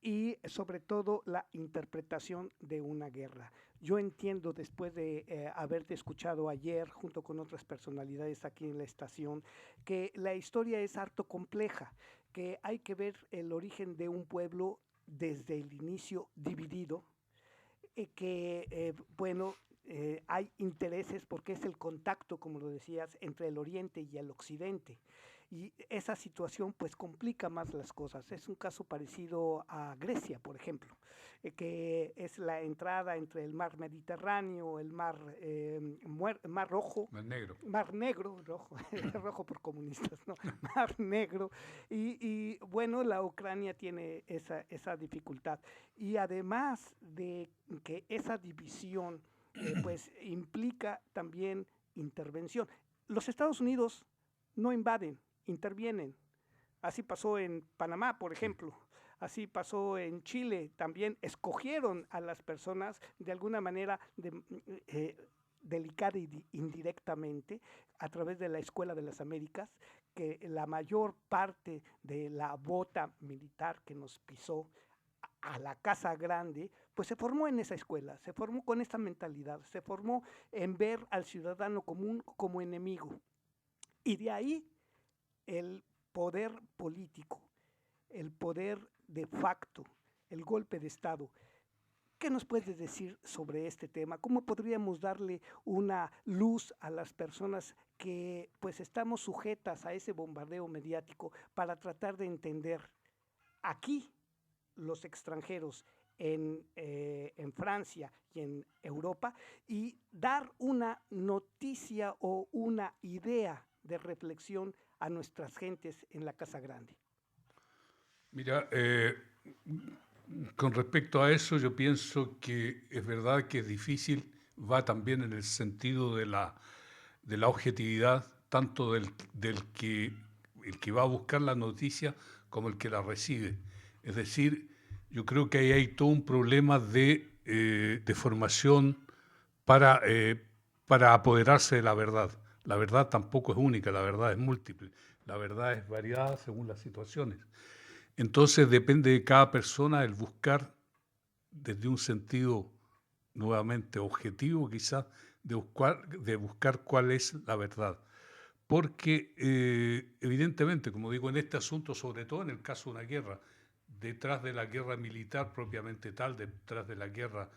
y sobre todo la interpretación de una guerra. Yo entiendo, después de haberte escuchado ayer junto con otras personalidades aquí en la estación, que la historia es harto compleja, que hay que ver el origen de un pueblo desde el inicio dividido, hay intereses porque es el contacto, como lo decías, entre el Oriente y el Occidente. Y esa situación pues complica más las cosas. Es un caso parecido a Grecia, por ejemplo, que es la entrada entre el mar Mediterráneo, el mar Rojo. Mar Negro, rojo, rojo por comunistas, ¿no? Mar Negro. Y bueno, la Ucrania tiene esa dificultad. Y además de que esa división pues implica también intervención. Los Estados Unidos no invaden, intervienen. Así pasó en Panamá, por ejemplo. Así pasó en Chile. También escogieron a las personas de alguna manera delicada y indirectamente a través de la Escuela de las Américas, que la mayor parte de la bota militar que nos pisó a la Casa Grande, pues se formó en esa escuela, se formó con esta mentalidad, se formó en ver al ciudadano común como enemigo. Y de ahí el poder político, el poder de facto, el golpe de Estado. ¿Qué nos puedes decir sobre este tema? ¿Cómo podríamos darle una luz a las personas que pues estamos sujetas a ese bombardeo mediático para tratar de entender aquí los extranjeros en Francia y en Europa y dar una noticia o una idea de reflexión a nuestras gentes en la Casa Grande? Mira, con respecto a eso, yo pienso que es verdad que es difícil, va también en el sentido de la objetividad, tanto del que el que va a buscar la noticia como el que la recibe. Es decir, yo creo que ahí hay todo un problema de formación para apoderarse de la verdad. La verdad tampoco es única, la verdad es múltiple, la verdad es variada según las situaciones. Entonces depende de cada persona el buscar desde un sentido nuevamente objetivo quizás, de buscar cuál es la verdad. Porque evidentemente, como digo, en este asunto, sobre todo en el caso de una guerra, detrás de la guerra militar propiamente tal, detrás de la guerra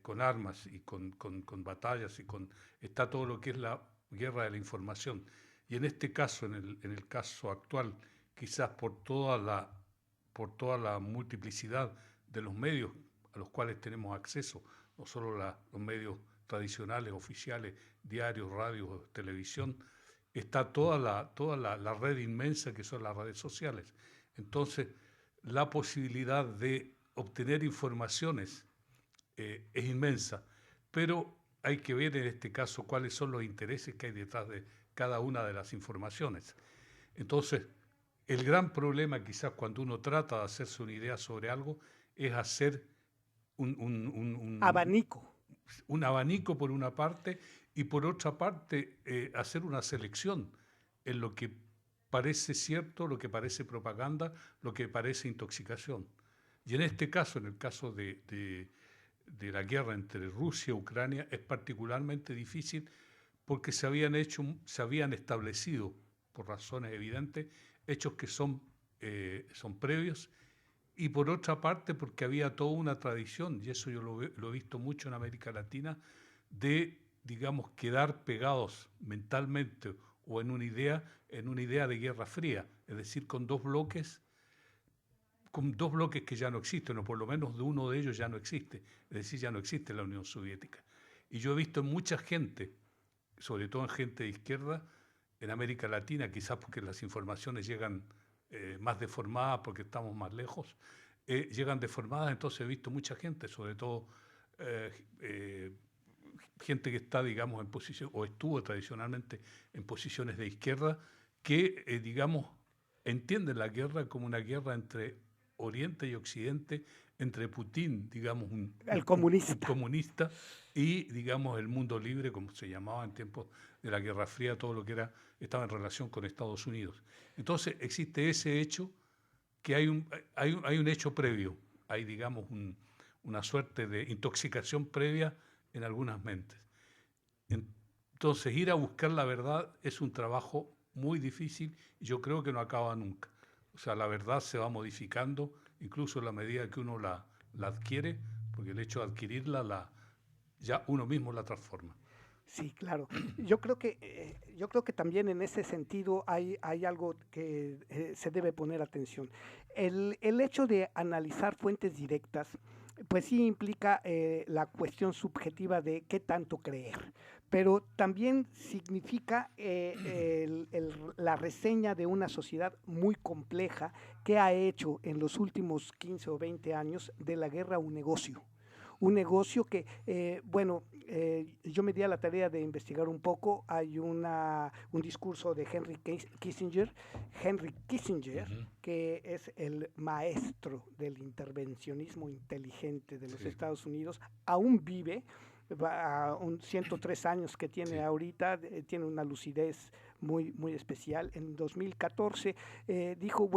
con armas y con batallas, está todo lo que es la guerra de la información. Y en este caso, en el caso actual, quizás por toda la multiplicidad de los medios a los cuales tenemos acceso, no solo los medios tradicionales, oficiales, diarios, radios, televisión, está toda la red inmensa que son las redes sociales. Entonces, la posibilidad de obtener informaciones es inmensa, pero hay que ver en este caso cuáles son los intereses que hay detrás de cada una de las informaciones. Entonces, el gran problema quizás cuando uno trata de hacerse una idea sobre algo es hacer un abanico. Un abanico por una parte y por otra parte hacer una selección en lo que parece cierto, lo que parece propaganda, lo que parece intoxicación. Y en este caso, en el caso de la guerra entre Rusia y Ucrania, es particularmente difícil porque se habían establecido, por razones evidentes, hechos que son previos y por otra parte porque había toda una tradición, y eso yo lo he visto mucho en América Latina, de, digamos, quedar pegados mentalmente o en una idea de Guerra Fría, es decir, con dos bloques que ya no existen, o por lo menos de uno de ellos ya no existe, es decir, ya no existe la Unión Soviética. Y yo he visto en mucha gente, sobre todo en gente de izquierda, en América Latina, quizás porque las informaciones llegan más deformadas, porque estamos más lejos, llegan deformadas, entonces he visto mucha gente, sobre todo gente que está, digamos, en posición, o estuvo tradicionalmente en posiciones de izquierda, que, digamos, entienden la guerra como una guerra entre Oriente y Occidente, entre Putin, digamos, el comunista. un comunista, y, digamos, el mundo libre, como se llamaba en tiempos de la Guerra Fría, todo lo que estaba en relación con Estados Unidos. Entonces, existe ese hecho, que hay un hecho previo, hay, digamos, una suerte de intoxicación previa en algunas mentes. Entonces, ir a buscar la verdad es un trabajo muy difícil y yo creo que no acaba nunca. O sea, la verdad se va modificando, incluso en la medida que uno la adquiere, porque el hecho de adquirirla ya uno mismo la transforma. Sí, claro. Yo creo que también en ese sentido hay algo que se debe poner atención. El hecho de analizar fuentes directas, pues sí implica la cuestión subjetiva de qué tanto creer, pero también significa la reseña de una sociedad muy compleja que ha hecho en los últimos 15 o 20 años de la guerra un negocio. Un negocio que, yo me di a la tarea de investigar un poco. Hay un discurso de Henry Kissinger, que es el maestro del intervencionismo inteligente de los Estados Unidos. Aún vive, a 103 años que tiene ahorita, tiene una lucidez muy, muy especial. En 2014 dijo,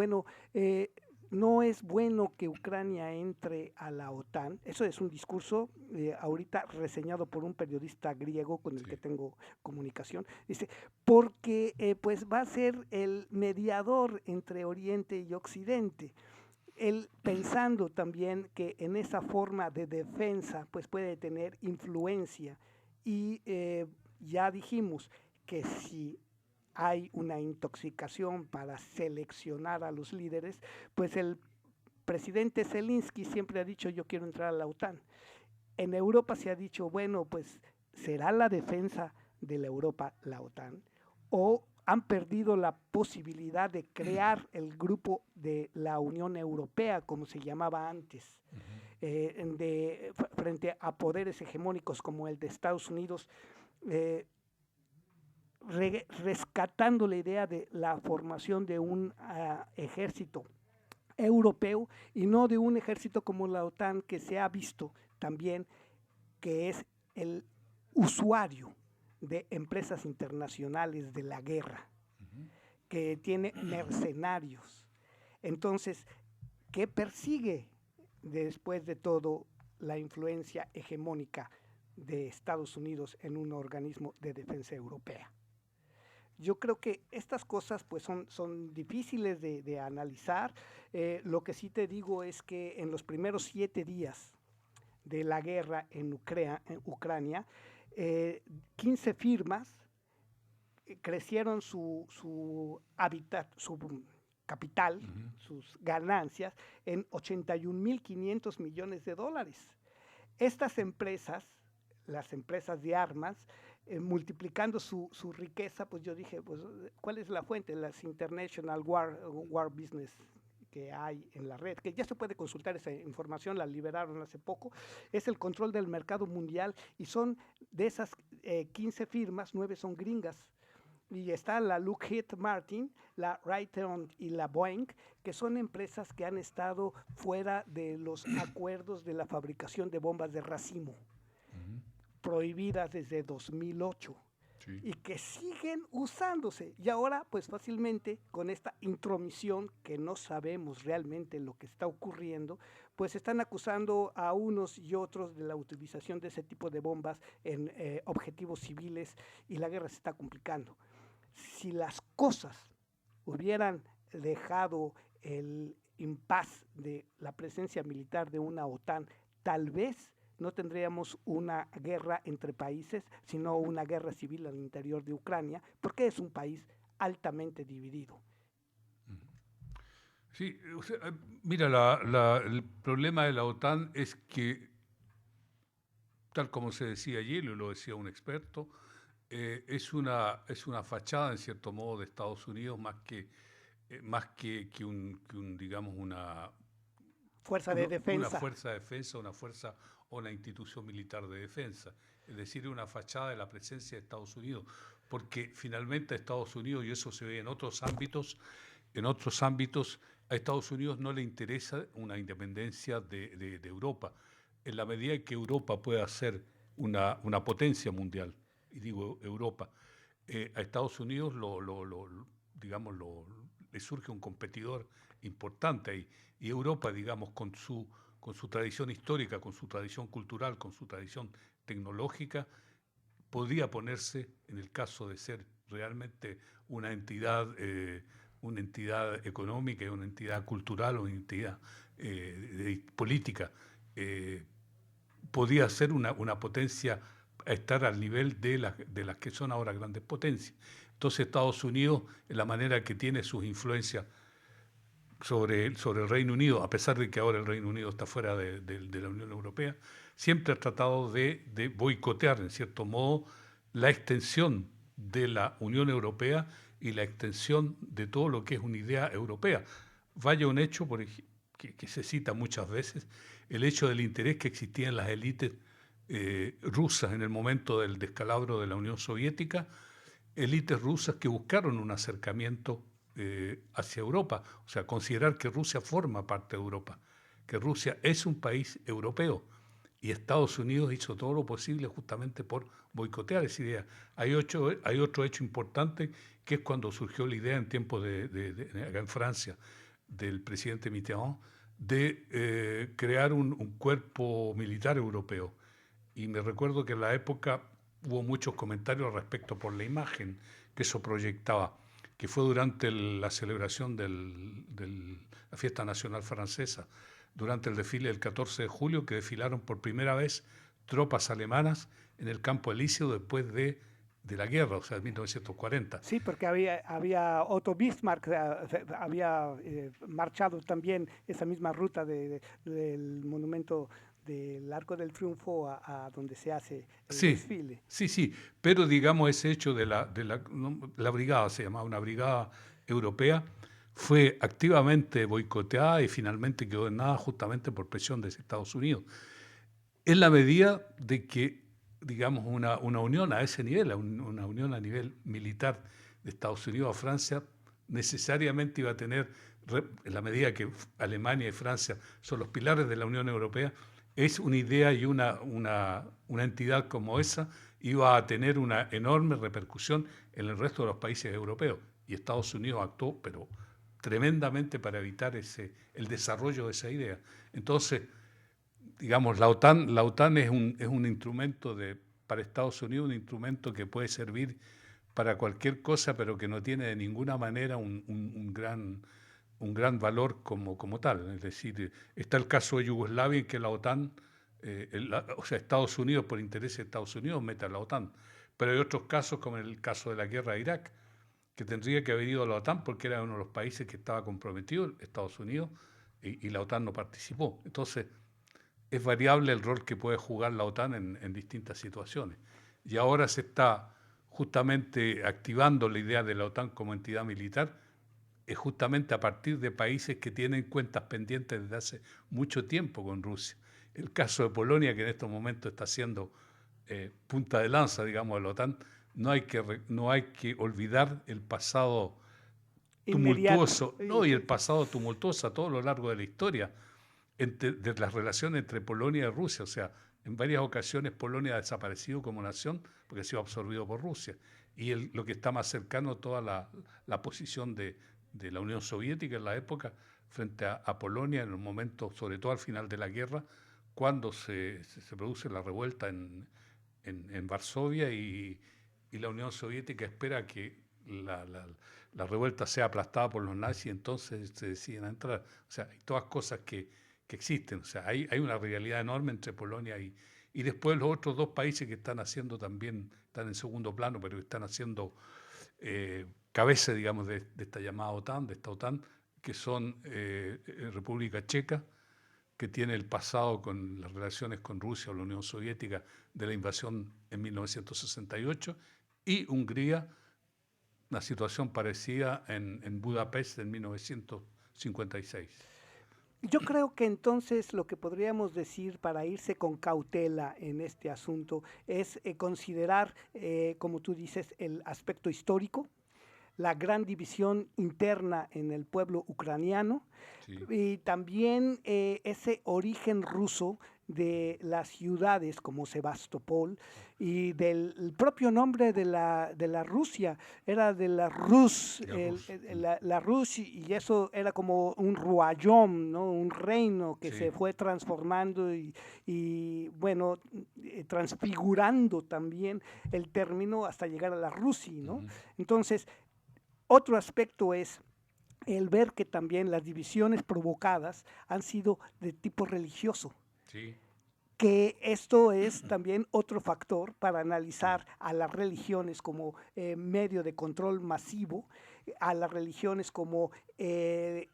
no es bueno que Ucrania entre a la OTAN. Eso es un discurso ahorita reseñado por un periodista griego con el que tengo comunicación. Dice, porque pues va a ser el mediador entre Oriente y Occidente. Él pensando también que en esa forma de defensa pues puede tener influencia. Y ya dijimos que si hay una intoxicación para seleccionar a los líderes, pues el presidente Zelensky siempre ha dicho yo quiero entrar a la OTAN. En Europa se ha dicho, bueno, pues ¿será la defensa de la Europa la OTAN? ¿O han perdido la posibilidad de crear el grupo de la Unión Europea, como se llamaba antes, frente a poderes hegemónicos como el de Estados Unidos, rescatando la idea de la formación de un ejército europeo y no de un ejército como la OTAN, que se ha visto también que es el usuario de empresas internacionales de la guerra, que tiene mercenarios. Entonces, ¿qué persigue después de todo la influencia hegemónica de Estados Unidos en un organismo de defensa europea? Yo creo que estas cosas pues son difíciles de analizar. Lo que sí te digo es que en los primeros 7 días de la guerra en Ucrania, 15 firmas crecieron su hábitat, su capital, sus ganancias en $81.500 millones. Estas empresas, las empresas de armas, multiplicando su riqueza, pues yo dije, pues, ¿cuál es la fuente? Las International War Business que hay en la red, que ya se puede consultar esa información, la liberaron hace poco, es el control del mercado mundial, y son de esas 15 firmas, 9 son gringas, y está la Lockheed Martin, la Raytheon y la Boeing, que son empresas que han estado fuera de los acuerdos de la fabricación de bombas de racimo, prohibidas desde 2008, y que siguen usándose. Y ahora, pues fácilmente, con esta intromisión que no sabemos realmente lo que está ocurriendo, pues están acusando a unos y otros de la utilización de ese tipo de bombas en objetivos civiles, y la guerra se está complicando. Si las cosas hubieran dejado impas de la presencia militar de una OTAN, tal vez no tendríamos una guerra entre países, sino una guerra civil al interior de Ucrania, porque es un país altamente dividido. Sí, o sea, mira, el problema de la OTAN es que, tal como se decía ayer, y lo decía un experto, es una fachada, en cierto modo, de Estados Unidos, más que digamos, una fuerza de defensa. Una fuerza de defensa, una fuerza o una institución militar de defensa. Es decir, una fachada de la presencia de Estados Unidos, porque finalmente a Estados Unidos, y eso se ve en otros ámbitos, a Estados Unidos no le interesa una independencia de Europa. En la medida en que Europa pueda ser una potencia mundial, y digo Europa, a Estados Unidos le surge un competidor importante ahí. Y Europa, digamos, con su tradición histórica, con su tradición cultural, con su tradición tecnológica, podría ponerse, en el caso de ser realmente una entidad económica, una entidad cultural, una entidad política, podría ser una potencia a estar al nivel de las que son ahora grandes potencias. Entonces Estados Unidos, en la manera que tiene sus influencias sobre el Reino Unido, a pesar de que ahora el Reino Unido está fuera de la Unión Europea, siempre ha tratado de boicotear, en cierto modo, la extensión de la Unión Europea y la extensión de todo lo que es una idea europea. Vaya un hecho que se cita muchas veces, el hecho del interés que existía en las élites rusas en el momento del descalabro de la Unión Soviética, élites rusas que buscaron un acercamiento hacia Europa, o sea, considerar que Rusia forma parte de Europa, que Rusia es un país europeo, y Estados Unidos hizo todo lo posible justamente por boicotear esa idea. Hay otro hecho importante, que es cuando surgió la idea en tiempos acá en Francia, del presidente Mitterrand, de crear un cuerpo militar europeo. Y me recuerdo que en la época hubo muchos comentarios al respecto por la imagen que eso proyectaba, que fue durante la celebración de la Fiesta Nacional Francesa, durante el desfile del 14 de julio, que desfilaron por primera vez tropas alemanas en el campo Elíseo después de la guerra, o sea, de 1940. Sí, porque había Otto Bismarck, había marchado también esa misma ruta del monumento del Arco del Triunfo a donde se hace el desfile. Sí, pero digamos ese hecho de la brigada, se llamaba una brigada europea, fue activamente boicoteada y finalmente quedó en nada justamente por presión de Estados Unidos. En la medida de que, digamos, una unión a ese nivel, una unión a nivel militar de Estados Unidos a Francia, necesariamente iba a tener, en la medida que Alemania y Francia son los pilares de la Unión Europea, es una idea y una entidad como esa iba a tener una enorme repercusión en el resto de los países europeos. Y Estados Unidos actuó, pero tremendamente, para evitar el desarrollo de esa idea. Entonces, digamos, la OTAN es un instrumento para Estados Unidos, un instrumento que puede servir para cualquier cosa, pero que no tiene de ninguna manera un gran valor como tal. Es decir, está el caso de Yugoslavia, en que la OTAN, o sea, Estados Unidos, por interés de Estados Unidos, mete a la OTAN. Pero hay otros casos, como el caso de la guerra de Irak, que tendría que haber ido a la OTAN porque era uno de los países que estaba comprometido, Estados Unidos, y la OTAN no participó. Entonces, es variable el rol que puede jugar la OTAN en distintas situaciones. Y ahora se está justamente activando la idea de la OTAN como entidad militar, es justamente a partir de países que tienen cuentas pendientes desde hace mucho tiempo con Rusia. El caso de Polonia, que en estos momentos está siendo punta de lanza, digamos, de la OTAN, no hay que olvidar el pasado tumultuoso, y el pasado tumultuoso a todo lo largo de la historia, de las relaciones entre Polonia y Rusia. O sea, en varias ocasiones Polonia ha desaparecido como nación porque ha sido absorbido por Rusia. Y lo que está más cercano a toda la posición de la Unión Soviética en la época frente a Polonia, en el momento, sobre todo al final de la guerra, cuando se produce la revuelta en Varsovia y la Unión Soviética espera que la revuelta sea aplastada por los nazis, entonces se deciden a entrar. O sea, hay todas cosas que existen. O sea, hay una rivalidad enorme entre Polonia y después los otros dos países que están haciendo también, están en segundo plano, pero están haciendo cabeza, digamos, de esta llamada OTAN, de esta OTAN, que son República Checa, que tiene el pasado con las relaciones con Rusia o la Unión Soviética de la invasión en 1968, y Hungría, una situación parecida en Budapest en 1956. Yo creo que entonces lo que podríamos decir para irse con cautela en este asunto es considerar, como tú dices, el aspecto histórico, la gran división interna en el pueblo ucraniano, sí, y también ese origen ruso de las ciudades como Sebastopol y del propio nombre de la Rusia, era de la Rus, la Rus, y eso era como un royaume, ¿no? Un reino que sí, se fue transformando y bueno, transfigurando también el término hasta llegar a la Rusia, ¿no? Entonces, otro aspecto es el ver que también las divisiones provocadas han sido de tipo religioso. Sí. Que esto es también otro factor para analizar a las religiones como medio de control masivo, a las religiones como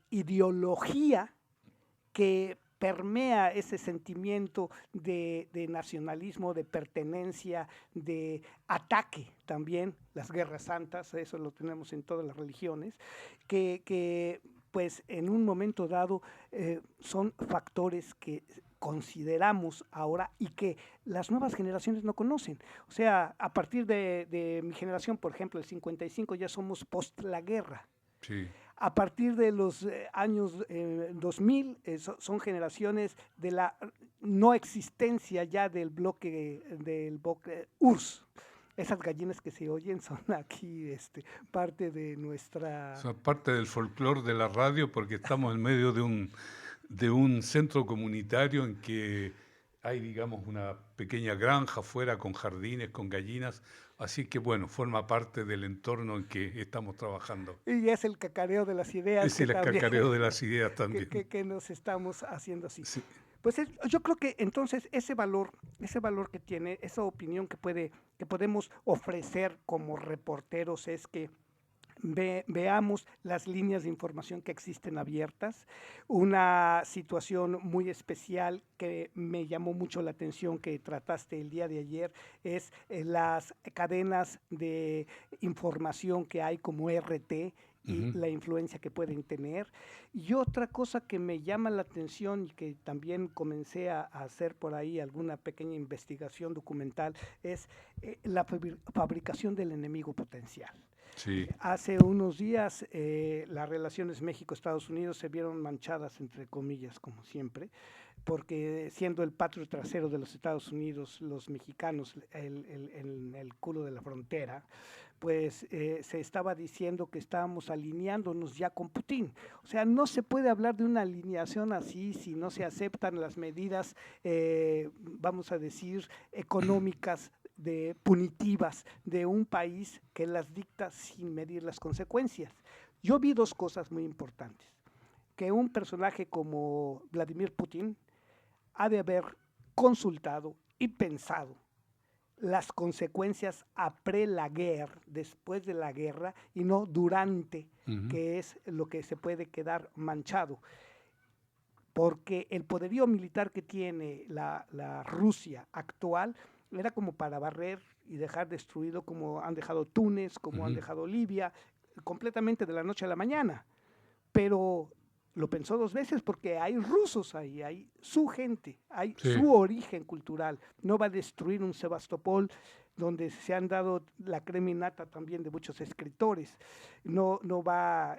ideología que permea ese sentimiento de nacionalismo, de pertenencia, de ataque también, las guerras santas, eso lo tenemos en todas las religiones, que pues en un momento dado son factores que consideramos ahora y que las nuevas generaciones no conocen. O sea, a partir de mi generación, por ejemplo, el 55, ya somos post la guerra. Sí. A partir de los años 2000, son generaciones de la no existencia ya del bloque URSS. Esas gallinas que se oyen son aquí parte de nuestra... Son parte del folclore de la radio, porque estamos en medio de un centro comunitario en que hay, digamos, una pequeña granja afuera con jardines, con gallinas, así que, bueno, forma parte del entorno en que estamos trabajando. Y es el cacareo de las ideas. Es el cacareo de las ideas también. Que nos estamos haciendo así. Sí. Pues yo creo que entonces ese valor que tiene, esa opinión que podemos ofrecer como reporteros es que veamos las líneas de información que existen abiertas. Una situación muy especial que me llamó mucho la atención que trataste el día de ayer es las cadenas de información que hay como RT y la influencia que pueden tener. Y otra cosa que me llama la atención y que también comencé a hacer por ahí alguna pequeña investigación documental es la fabricación del enemigo potencial. Sí. Hace unos días las relaciones México-Estados Unidos se vieron manchadas, entre comillas, como siempre, porque siendo el patio trasero de los Estados Unidos, los mexicanos, el culo de la frontera, pues se estaba diciendo que estábamos alineándonos ya con Putin. O sea, no se puede hablar de una alineación así si no se aceptan las medidas, vamos a decir, económicas, punitivas de un país que las dicta sin medir las consecuencias. Yo vi dos cosas muy importantes. Que un personaje como Vladimir Putin ha de haber consultado y pensado las consecuencias après la guerre, después de la guerra, y no durante, que es lo que se puede quedar manchado. Porque el poderío militar que tiene la Rusia actual era como para barrer y dejar destruido como han dejado Túnez, como han dejado Libia, completamente de la noche a la mañana. Pero lo pensó dos veces porque hay rusos ahí, hay su gente, hay su origen cultural. No va a destruir un Sebastopol donde se han dado la crema innata también de muchos escritores. No va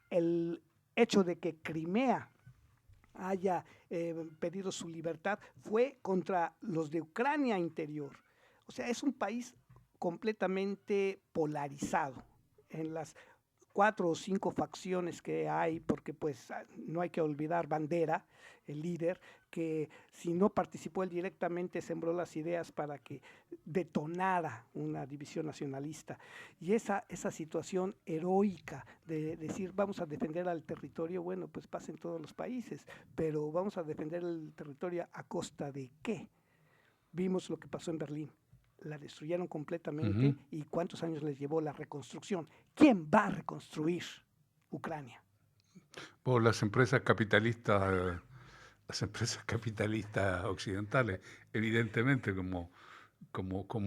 el hecho de que Crimea haya pedido su libertad fue contra los de Ucrania interior. O sea, es un país completamente polarizado en las 4 o 5 facciones que hay, porque pues no hay que olvidar Bandera, el líder, que si no participó él directamente sembró las ideas para que detonara una división nacionalista. Y esa situación heroica de decir vamos a defender al territorio, bueno, pues pasa en todos los países, pero vamos a defender el territorio ¿a costa de qué? Vimos lo que pasó en Berlín. La destruyeron completamente y ¿cuántos años les llevó la reconstrucción? ¿Quién va a reconstruir Ucrania? Por las empresas capitalistas occidentales, evidentemente, como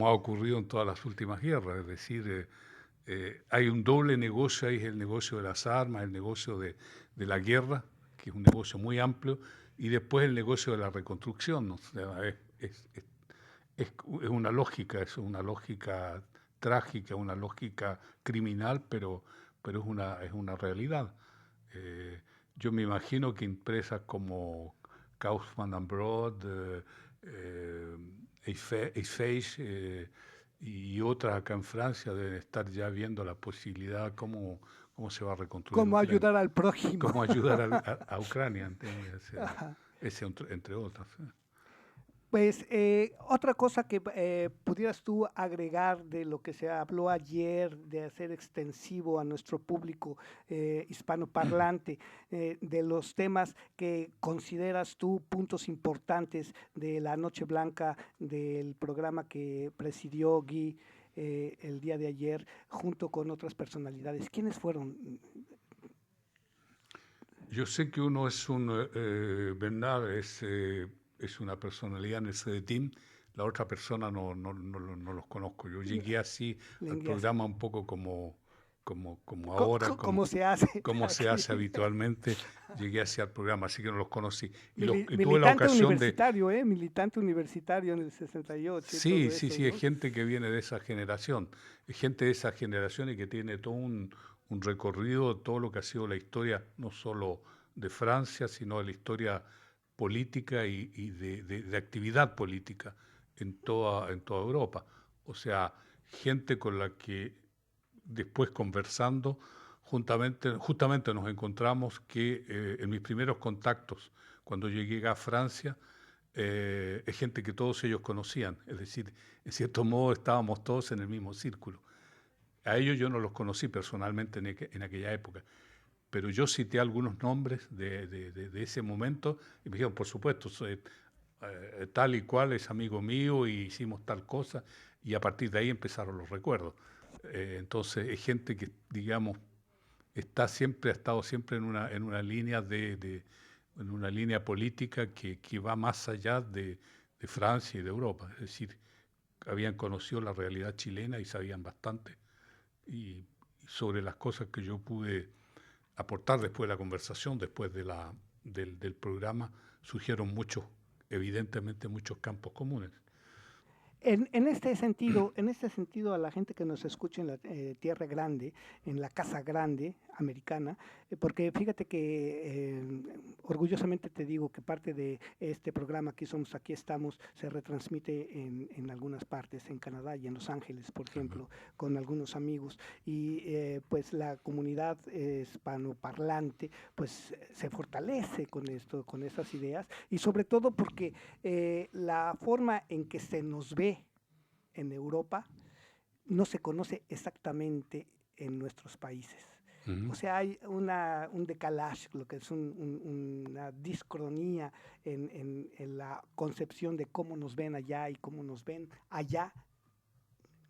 ha ocurrido en todas las últimas guerras. Es decir, hay un doble negocio, ahí es el negocio de las armas, el negocio de la guerra, que es un negocio muy amplio, y después el negocio de la reconstrucción, ¿no? O sea, es una lógica trágica, una lógica criminal, pero es una realidad. Yo me imagino que empresas como Kaufman and Broad, Eiffage y otras acá en Francia deben estar ya viendo la posibilidad cómo se va a reconstruir. ¿Cómo Ucrania, ayudar al prójimo? cómo ayudar a Ucrania, ¿entiendes? Entre otras. Pues otra cosa que pudieras tú agregar de lo que se habló ayer, de hacer extensivo a nuestro público hispanoparlante, de los temas que consideras tú puntos importantes de la Noche Blanca del programa que presidió Guy el día de ayer, junto con otras personalidades. ¿Quiénes fueron? Yo sé que uno es Bernard es una personalidad en el CDTeam, la otra persona no los conozco. Yo llegué así al programa un poco como ahora, como se hace, como se hace habitualmente. Llegué así al programa, así que no los conocí. Y militante tuve la ocasión universitario, militante universitario en el 68. Sí, eso, sí, ¿no? es gente que viene de esa generación. Es gente de esa generación y que tiene todo un recorrido, todo lo que ha sido la historia, no solo de Francia, sino de la historia política y de actividad política en toda Europa. O sea, gente con la que después conversando, justamente nos encontramos que en mis primeros contactos, cuando llegué a Francia, es gente que todos ellos conocían. Es decir, en cierto modo estábamos todos en el mismo círculo. A ellos yo no los conocí personalmente en aquella época, pero yo cité algunos nombres de ese momento y me dijeron, por supuesto, tal y cual es amigo mío y hicimos tal cosa, y a partir de ahí empezaron los recuerdos. Entonces es gente que, digamos, ha estado siempre en una línea en una línea política que va más allá de Francia y de Europa. Es decir, habían conocido la realidad chilena y sabían bastante y sobre las cosas que yo pude aportar después de la conversación, después del programa, surgieron evidentemente muchos campos comunes. En este sentido, a la gente que nos escucha en la Tierra Grande, en la Casa Grande americana, porque fíjate que orgullosamente te digo que parte de este programa Aquí Somos, Aquí Estamos se retransmite en algunas partes, en Canadá y en Los Ángeles, por ejemplo, con algunos amigos, y pues la comunidad hispanoparlante pues se fortalece con esto, con esas ideas, y sobre todo porque la forma en que se nos ve en Europa no se conoce exactamente en nuestros países. O sea, hay un decalage, lo que es una discronía en la concepción de cómo nos ven allá y cómo nos ven allá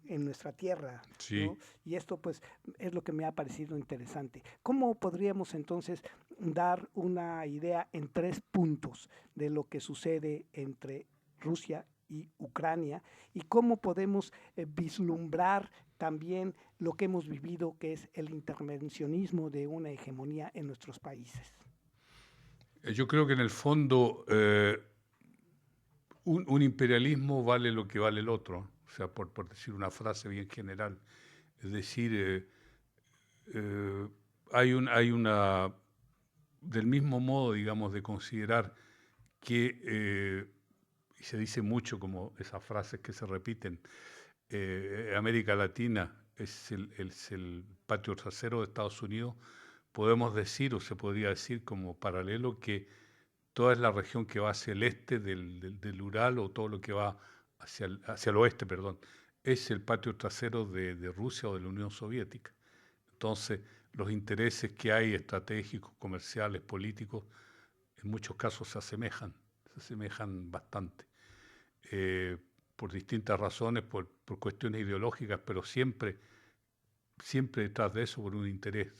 en nuestra tierra, sí, ¿no? Y esto pues es lo que me ha parecido interesante. ¿Cómo podríamos entonces dar una idea en 3 puntos de lo que sucede entre Rusia y Ucrania, y cómo podemos vislumbrar también lo que hemos vivido, que es el intervencionismo de una hegemonía en nuestros países? Yo creo que en el fondo un imperialismo vale lo que vale el otro, o sea, por decir una frase bien general. Es decir, hay una, del mismo modo, digamos, de considerar que y se dice mucho como esas frases que se repiten, América Latina es el patio trasero de Estados Unidos. Podemos decir, o se podría decir como paralelo, que toda es la región que va hacia el este del Ural, o todo lo que va hacia el oeste, perdón, es el patio trasero de Rusia o de la Unión Soviética. Entonces, los intereses que hay estratégicos, comerciales, políticos, en muchos casos se asemejan bastante, por distintas razones, por cuestiones ideológicas, pero siempre detrás de eso por un interés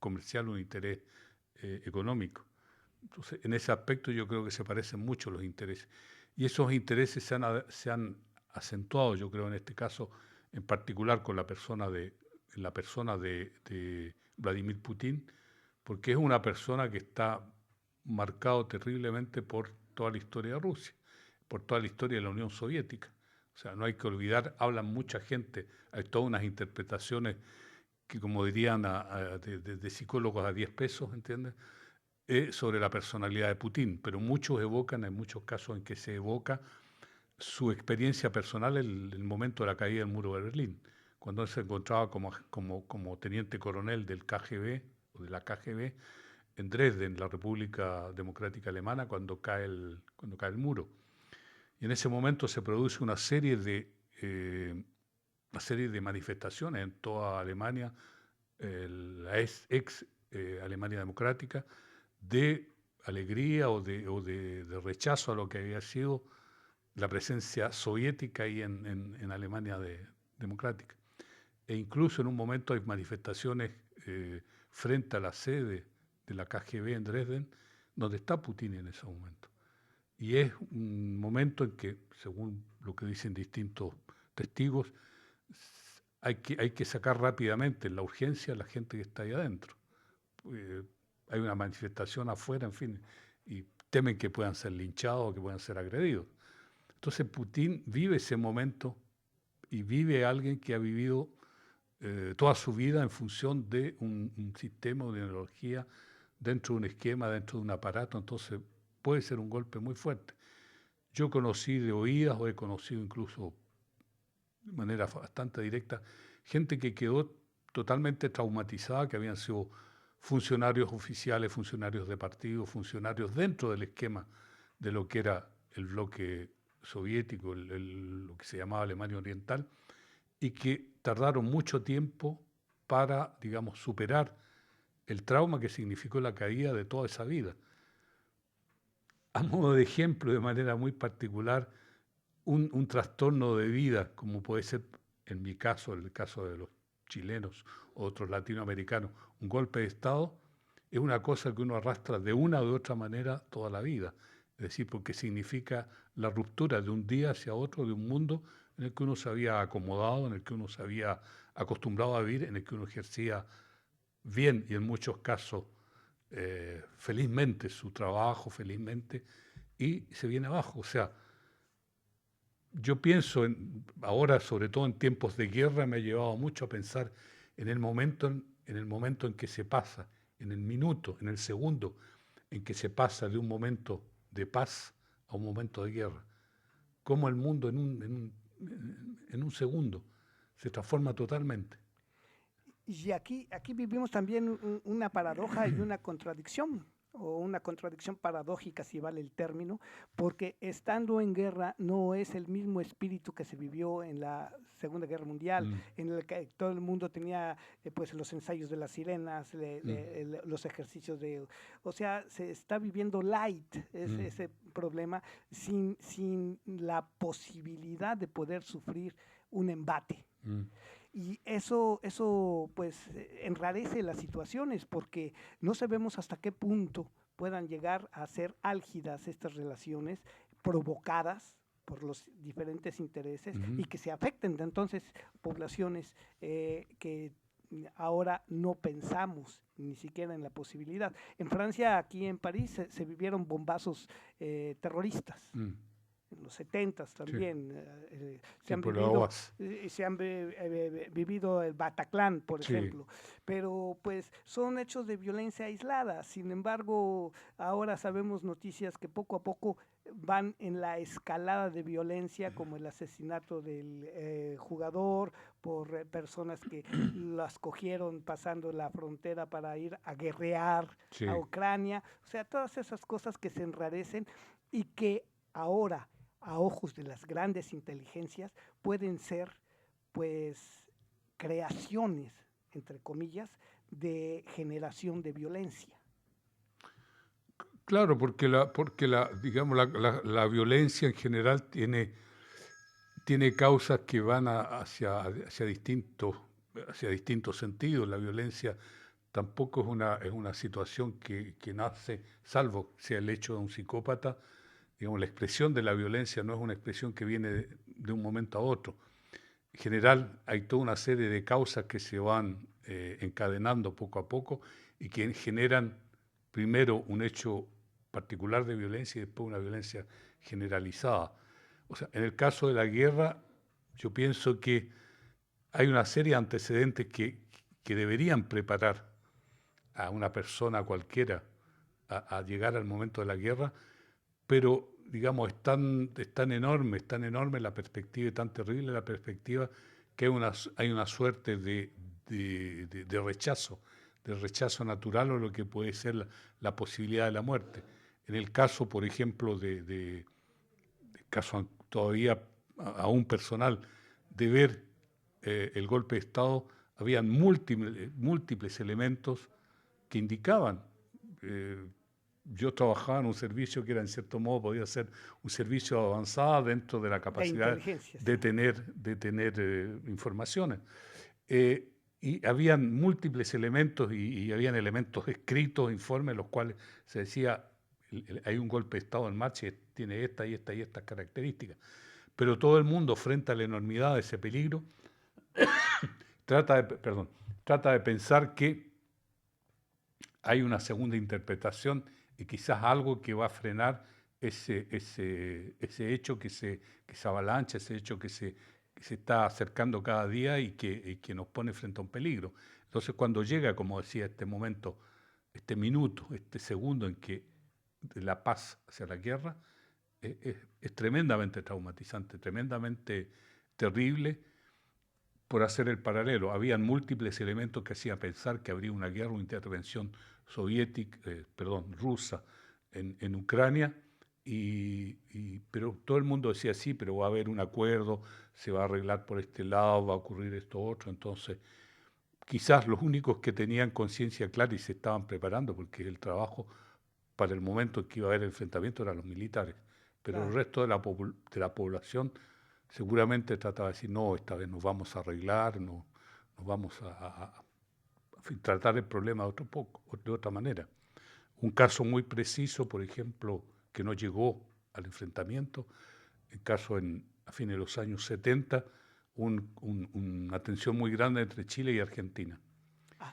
comercial, un interés económico. Entonces, en ese aspecto yo creo que se parecen mucho los intereses. Y esos intereses se han acentuado, yo creo, en este caso, en particular con la persona de Vladimir Putin, porque es una persona que está marcado terriblemente por toda la historia de Rusia, por toda la historia de la Unión Soviética. O sea, no hay que olvidar, hablan mucha gente, hay todas unas interpretaciones que, como dirían de psicólogos a 10 pesos, ¿entiendes?, sobre la personalidad de Putin, pero muchos evocan, hay muchos casos en que se evoca su experiencia personal en el momento de la caída del muro de Berlín, cuando él se encontraba como teniente coronel del KGB, o de la KGB, en Dresden, la República Democrática Alemana, cuando cae el muro. Y en ese momento se produce una serie de manifestaciones en toda Alemania, la ex Alemania Democrática, de alegría o de rechazo a lo que había sido la presencia soviética ahí en Alemania democrática. E incluso en un momento hay manifestaciones frente a la sede de la KGB en Dresden, donde está Putin en ese momento. Y es un momento en que, según lo que dicen distintos testigos, hay que sacar rápidamente, en la urgencia, a la gente que está ahí adentro. Hay una manifestación afuera, en fin, y temen que puedan ser linchados o que puedan ser agredidos. Entonces Putin vive ese momento y vive alguien que ha vivido toda su vida en función de un sistema, de ideología, dentro de un esquema, dentro de un aparato. Entonces puede ser un golpe muy fuerte. Yo conocí de oídas, o he conocido incluso de manera bastante directa, gente que quedó totalmente traumatizada, que habían sido funcionarios oficiales, funcionarios de partido, funcionarios dentro del esquema de lo que era el bloque soviético, lo que se llamaba Alemania Oriental, y que tardaron mucho tiempo para, digamos, superar el trauma que significó la caída de toda esa vida. A modo de ejemplo, de manera muy particular, un trastorno de vida, como puede ser, en mi caso, el caso de los chilenos o otros latinoamericanos, un golpe de Estado, es una cosa que uno arrastra de una u otra manera toda la vida. Es decir, porque significa la ruptura de un día hacia otro, de un mundo en el que uno se había acomodado, en el que uno se había acostumbrado a vivir, en el que uno ejercía bien y en muchos casos felizmente su trabajo, felizmente, y se viene abajo. O sea, yo pienso, ahora sobre todo en tiempos de guerra, me ha llevado mucho a pensar en el momento en que se pasa, en el minuto, en el segundo, en que se pasa de un momento de paz a un momento de guerra. Cómo el mundo en un segundo se transforma totalmente. Y aquí vivimos también una paradoja y una contradicción, o una contradicción paradójica, si vale el término, porque estando en guerra no es el mismo espíritu que se vivió en la Segunda Guerra Mundial, en el que todo el mundo tenía pues los ensayos de las sirenas, los ejercicios o sea, se está viviendo light ese problema sin la posibilidad de poder sufrir un embate. Y eso pues enrarece las situaciones, porque no sabemos hasta qué punto puedan llegar a ser álgidas estas relaciones provocadas por los diferentes intereses y que se afecten de entonces poblaciones que ahora no pensamos ni siquiera en la posibilidad. En Francia, aquí en París, se vivieron bombazos terroristas. En los 70s también se han vivido el Bataclan, por ejemplo, pero pues son hechos de violencia aislada. Sin embargo, ahora sabemos noticias que poco a poco van en la escalada de violencia, como el asesinato del jugador por personas que las cogieron pasando la frontera para ir a guerrear Sí. a Ucrania. O sea, todas esas cosas que se enrarecen y que ahora, a ojos de las grandes inteligencias, pueden ser, pues, creaciones, entre comillas, de generación de violencia. Claro, porque digamos, la violencia en general tiene causas que van hacia distintos sentidos. La violencia tampoco es una situación que nace, salvo sea el hecho de un psicópata. Digamos, la expresión de la violencia no es una expresión que viene de un momento a otro. En general, hay toda una serie de causas que se van encadenando poco a poco y que generan primero un hecho particular de violencia y después una violencia generalizada. O sea, en el caso de la guerra, yo pienso que hay una serie de antecedentes que deberían preparar a una persona cualquiera a llegar al momento de la guerra, pero digamos, es tan enorme la perspectiva y tan terrible la perspectiva que hay una suerte de rechazo natural o lo que puede ser la posibilidad de la muerte. En el caso, por ejemplo, de caso todavía aún personal, de ver el golpe de Estado, habían múltiples elementos que indicaban. Yo trabajaba en un servicio que era, en cierto modo, podía ser un servicio avanzado dentro de la capacidad de tener informaciones. Y habían múltiples elementos y habían elementos escritos, informes, en los cuales se decía, hay un golpe de Estado en marcha y tiene esta y estas características. Pero todo el mundo, frente a la enormidad de ese peligro, trata de pensar que hay una segunda interpretación y quizás algo que va a frenar ese hecho que se avalancha, ese hecho que se está acercando cada día y que nos pone frente a un peligro. Entonces, cuando llega, como decía, este momento, este minuto, este segundo en que de la paz hacia la guerra, es tremendamente traumatizante, tremendamente terrible. Por hacer el paralelo, habían múltiples elementos que hacían pensar que habría una guerra o intervención rusa en Ucrania, pero todo el mundo decía sí, pero va a haber un acuerdo, se va a arreglar por este lado, va a ocurrir esto otro. Entonces, quizás los únicos que tenían conciencia clara y se estaban preparando, porque el trabajo para el momento en que iba a haber enfrentamiento eran los militares, pero claro, el resto de la población seguramente trataba de decir, no, esta vez nos vamos a arreglar, nos vamos a tratar el problema de otra manera. Un caso muy preciso, por ejemplo, que no llegó al enfrentamiento, el caso a fines de los años 70, una tensión muy grande entre Chile y Argentina.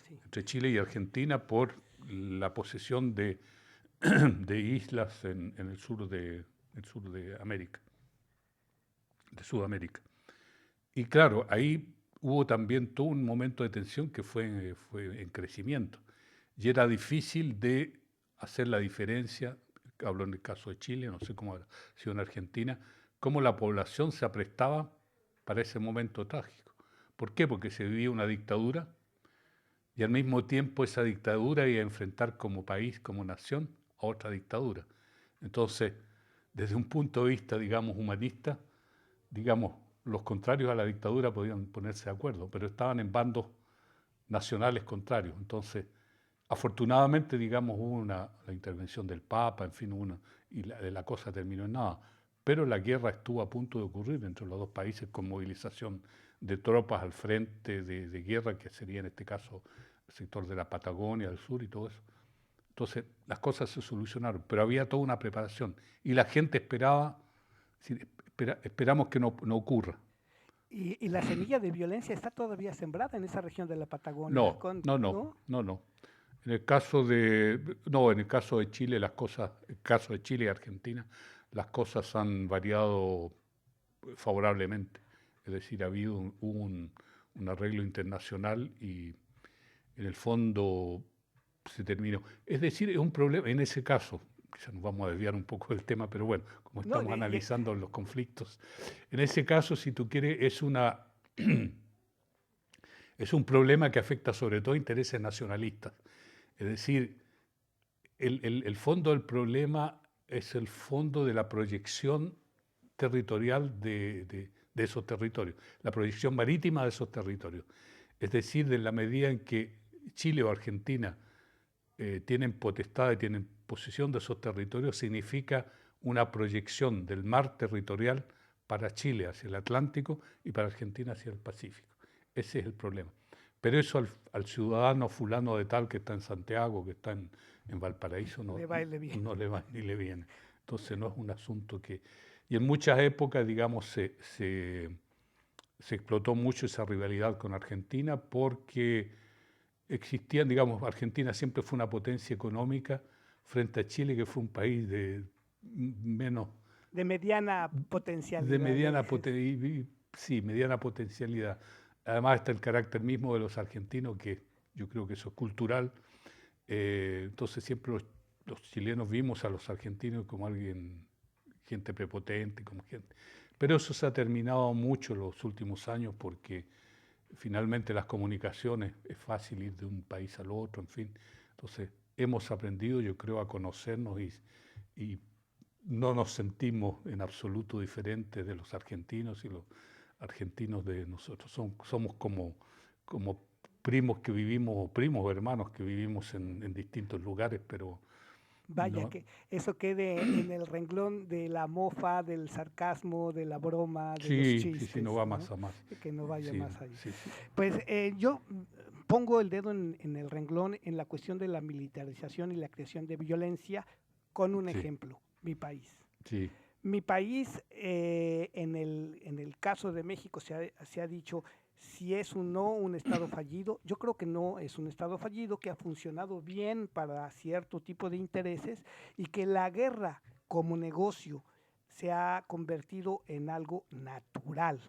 Sí. Entre Chile y Argentina por la posesión de islas en el sur de América, de Sudamérica. Y claro, ahí hubo también todo un momento de tensión que fue en crecimiento. Y era difícil de hacer la diferencia, hablo en el caso de Chile, no sé cómo ha sido en Argentina, cómo la población se aprestaba para ese momento trágico. ¿Por qué? Porque se vivía una dictadura y al mismo tiempo esa dictadura iba a enfrentar como país, como nación, a otra dictadura. Entonces, desde un punto de vista, digamos, humanista, digamos, los contrarios a la dictadura podían ponerse de acuerdo, pero estaban en bandos nacionales contrarios. Entonces, afortunadamente, digamos, hubo la intervención del Papa, en fin, y la cosa terminó en nada. Pero la guerra estuvo a punto de ocurrir entre los dos países con movilización de tropas al frente de guerra, que sería en este caso el sector de la Patagonia, del sur y todo eso. Entonces, las cosas se solucionaron, pero había toda una preparación y la gente esperamos que no ocurra. ¿Y la semilla de violencia está todavía sembrada en esa región de la Patagonia? No. En el caso de Chile, el caso de Chile y Argentina, las cosas han variado favorablemente. Es decir, hubo un arreglo internacional y en el fondo se terminó. Es decir, es un problema, en ese caso, quizás nos vamos a desviar un poco del tema, pero bueno, como No, estamos analizando los conflictos. En ese caso, si tú quieres, es un problema que afecta sobre todo a intereses nacionalistas. Es decir, el fondo del problema es el fondo de la proyección territorial de esos territorios, la proyección marítima de esos territorios. Es decir, de la medida en que Chile o Argentina tienen potestad y tienen posesión de esos territorios, significa una proyección del mar territorial para Chile hacia el Atlántico y para Argentina hacia el Pacífico. Ese es el problema. Pero eso al ciudadano fulano de tal que está en Santiago, que está en Valparaíso, no le va ni le viene. Entonces no es un asunto que... Y en muchas épocas, digamos, se explotó mucho esa rivalidad con Argentina porque existían, digamos, Argentina siempre fue una potencia económica frente a Chile, que fue un país de menos... De mediana potencialidad. De mediana mediana potencialidad. Además está el carácter mismo de los argentinos, que yo creo que eso es cultural. Entonces siempre los chilenos vimos a los argentinos como gente prepotente, como gente. Pero eso se ha terminado mucho en los últimos años porque finalmente las comunicaciones, es fácil ir de un país al otro, en fin. Entonces hemos aprendido, yo creo, a conocernos y no nos sentimos en absoluto diferentes de los argentinos y los argentinos de nosotros. Somos como primos que vivimos, o primos o hermanos que vivimos en distintos lugares, pero... Vaya, que eso quede en el renglón de la mofa, del sarcasmo, de la broma, de los chistes. Sí, no va más a más. Que no vaya más allá. Sí. Pues yo pongo el dedo en el renglón en la cuestión de la militarización y la creación de violencia con un ejemplo, mi país. Sí. Mi país, en el caso de México se ha dicho si es o no un Estado fallido. Yo creo que no es un Estado fallido, que ha funcionado bien para cierto tipo de intereses y que la guerra como negocio se ha convertido en algo natural,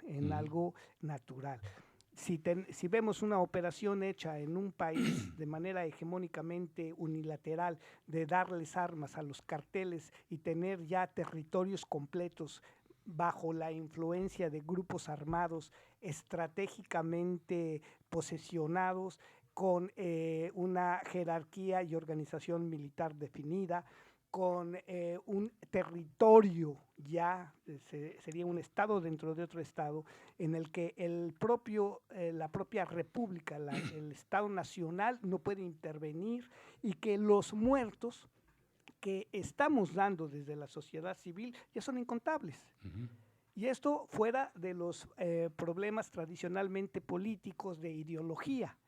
Si vemos una operación hecha en un país de manera hegemónicamente unilateral, de darles armas a los carteles y tener ya territorios completos bajo la influencia de grupos armados estratégicamente posesionados, con una jerarquía y organización militar definida, con un territorio ya, sería un estado dentro de otro estado, en el que la propia república, el Estado Nacional no puede intervenir, y que los muertos que estamos dando desde la sociedad civil ya son incontables. Y esto fuera de los problemas tradicionalmente políticos de ideología.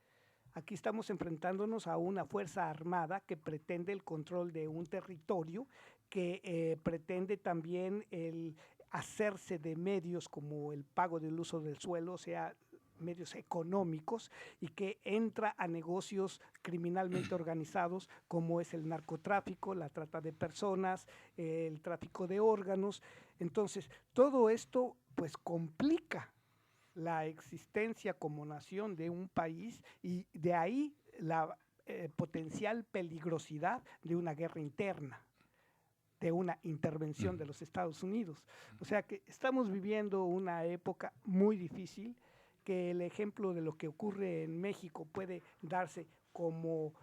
Aquí estamos enfrentándonos a una fuerza armada que pretende el control de un territorio, que pretende también el hacerse de medios como el pago del uso del suelo, o sea, medios económicos, y que entra a negocios criminalmente organizados como es el narcotráfico, la trata de personas, el tráfico de órganos. Entonces, todo esto pues complica la existencia como nación de un país, y de ahí la potencial peligrosidad de una guerra interna, de una intervención de los Estados Unidos. O sea que estamos viviendo una época muy difícil, que el ejemplo de lo que ocurre en México puede darse como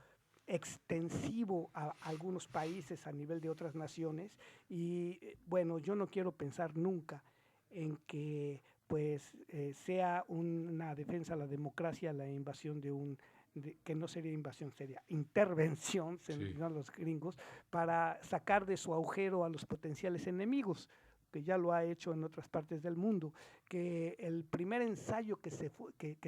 extensivo a algunos países a nivel de otras naciones. Y bueno, yo no quiero pensar nunca en que pues sea una defensa a la democracia la invasión que no sería invasión, sería intervención, se dirán los gringos, para sacar de su agujero a los potenciales enemigos, que ya lo ha hecho en otras partes del mundo, que el primer ensayo que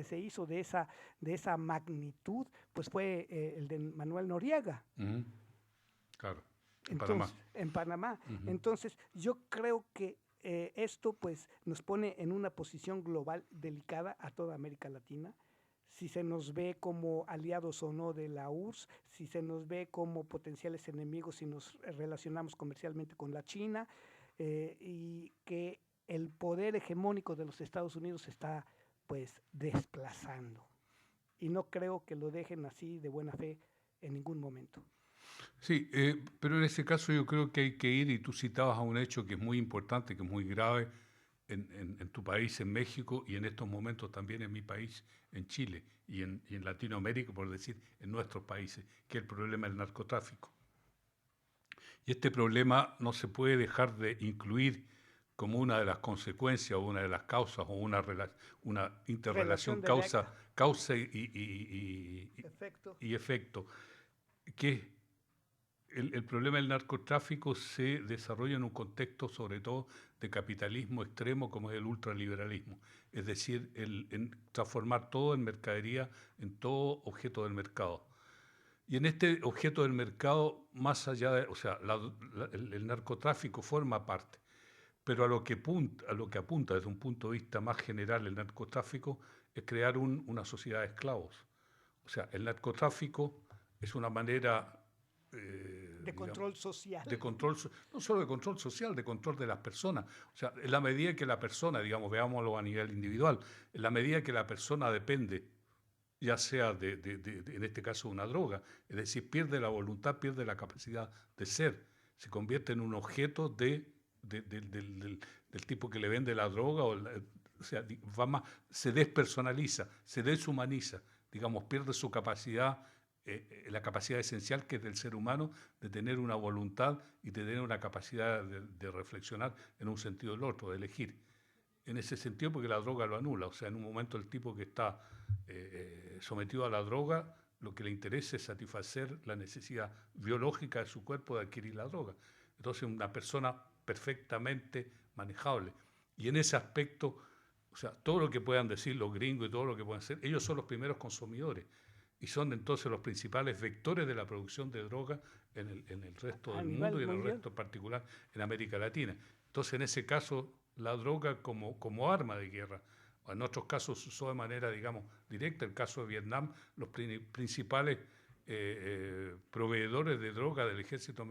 se hizo de esa magnitud pues fue el de Manuel Noriega. Claro, en Panamá. Entonces, yo creo que esto pues nos pone en una posición global delicada a toda América Latina. Si se nos ve como aliados o no de la URSS, si se nos ve como potenciales enemigos, si nos relacionamos comercialmente con la China, y que el poder hegemónico de los Estados Unidos se está pues desplazando. Y no creo que lo dejen así de buena fe en ningún momento. Sí, pero en ese caso yo creo que hay que ir, y tú citabas a un hecho que es muy importante, que es muy grave en tu país, en México, y en estos momentos también en mi país, en Chile, y en Latinoamérica, por decir, en nuestros países, que es el problema del narcotráfico. Y este problema no se puede dejar de incluir como una de las consecuencias o una de las causas o una interrelación causa Efecto. y efecto, que el problema del narcotráfico se desarrolla en un contexto sobre todo de capitalismo extremo como es el ultraliberalismo, es decir, en transformar todo en mercadería, en todo objeto del mercado. Y en este objeto del mercado, más allá de, o sea, el narcotráfico forma parte, pero a lo que apunta desde un punto de vista más general el narcotráfico es crear una sociedad de esclavos. O sea, el narcotráfico es una manera de control social. De control, no solo de control social, de control de las personas. O sea, en la medida que la persona, digamos, veámoslo a nivel individual, en la medida que la persona depende, ya sea en este caso una droga, es decir, pierde la voluntad, pierde la capacidad de ser, se convierte en un objeto del tipo que le vende la droga, o sea, se despersonaliza, se deshumaniza, digamos, pierde su capacidad, la capacidad esencial que es del ser humano de tener una voluntad y de tener una capacidad de reflexionar en un sentido o el otro, de elegir. En ese sentido, porque la droga lo anula. O sea, en un momento el tipo que está sometido a la droga, lo que le interesa es satisfacer la necesidad biológica de su cuerpo de adquirir la droga. Entonces, una persona perfectamente manejable. Y en ese aspecto, o sea, todo lo que puedan decir los gringos y todo lo que puedan hacer, ellos son los primeros consumidores y son entonces los principales vectores de la producción de droga en el resto del mundo y en el resto en particular en América Latina. Entonces, en ese caso, la droga como arma de guerra, en otros casos se usó de manera, digamos, directa. En el caso de Vietnam, los principales proveedores de droga del ejército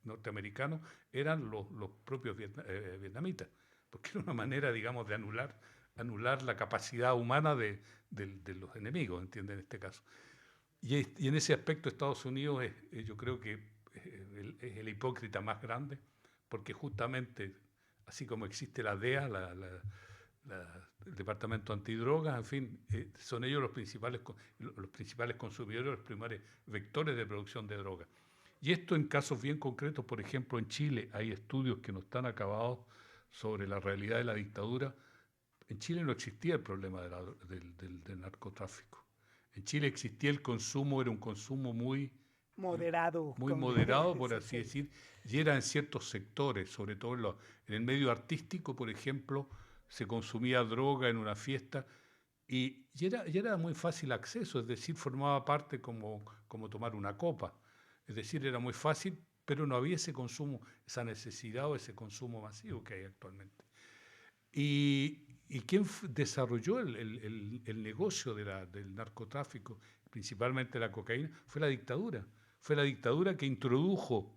norteamericano eran los propios vietnamitas, porque era una manera, digamos, de anular la capacidad humana de los enemigos, ¿entienden? En este caso. Y en ese aspecto Estados Unidos yo creo que es el hipócrita más grande, porque justamente, así como existe la DEA, el Departamento Antidrogas, en fin, son ellos los principales consumidores, los primeros vectores de producción de drogas. Y esto en casos bien concretos, por ejemplo, en Chile hay estudios que no están acabados sobre la realidad de la dictadura. En Chile no existía el problema del narcotráfico. En Chile existía el consumo, era un consumo muy moderado. Muy moderado, por así decir, y era en ciertos sectores, sobre todo en el medio artístico, por ejemplo, se consumía droga en una fiesta y era muy fácil acceso, es decir, formaba parte como tomar una copa, es decir, era muy fácil, pero no había ese consumo, esa necesidad o ese consumo masivo que hay actualmente. ¿Y quién desarrolló el negocio del narcotráfico, principalmente la cocaína? Fue la dictadura. Fue la dictadura que introdujo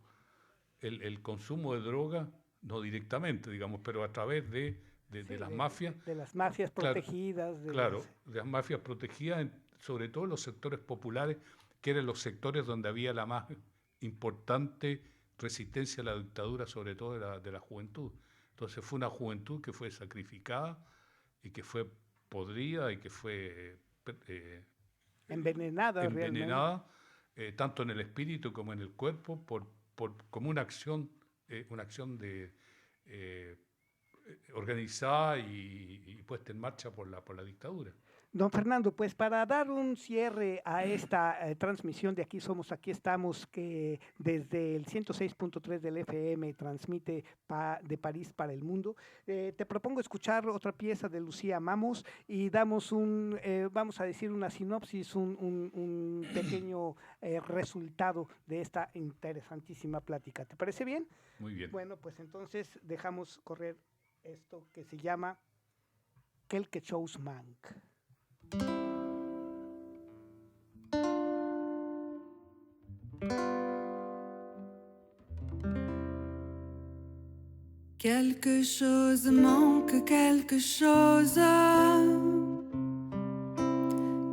el consumo de droga, no directamente, digamos, pero a través de las mafias. De las mafias protegidas. Claro, de las mafias protegidas, sobre todo en los sectores populares, que eran los sectores donde había la más importante resistencia a la dictadura, sobre todo de la juventud. Entonces fue una juventud que fue sacrificada y que fue podrida y que fue envenenada tanto en el espíritu como en el cuerpo como una acción organizada y puesta en marcha por la dictadura. Don Fernando, pues para dar un cierre a esta transmisión de Aquí Somos, Aquí Estamos, que desde el 106.3 del FM transmite de París para el mundo, te propongo escuchar otra pieza de Lucía Mamos y damos vamos a decir una sinopsis, un pequeño resultado de esta interesantísima plática. ¿Te parece bien? Muy bien. Bueno, pues entonces dejamos correr esto que se llama Quelque chose manque. Quelque chose manque, quelque chose.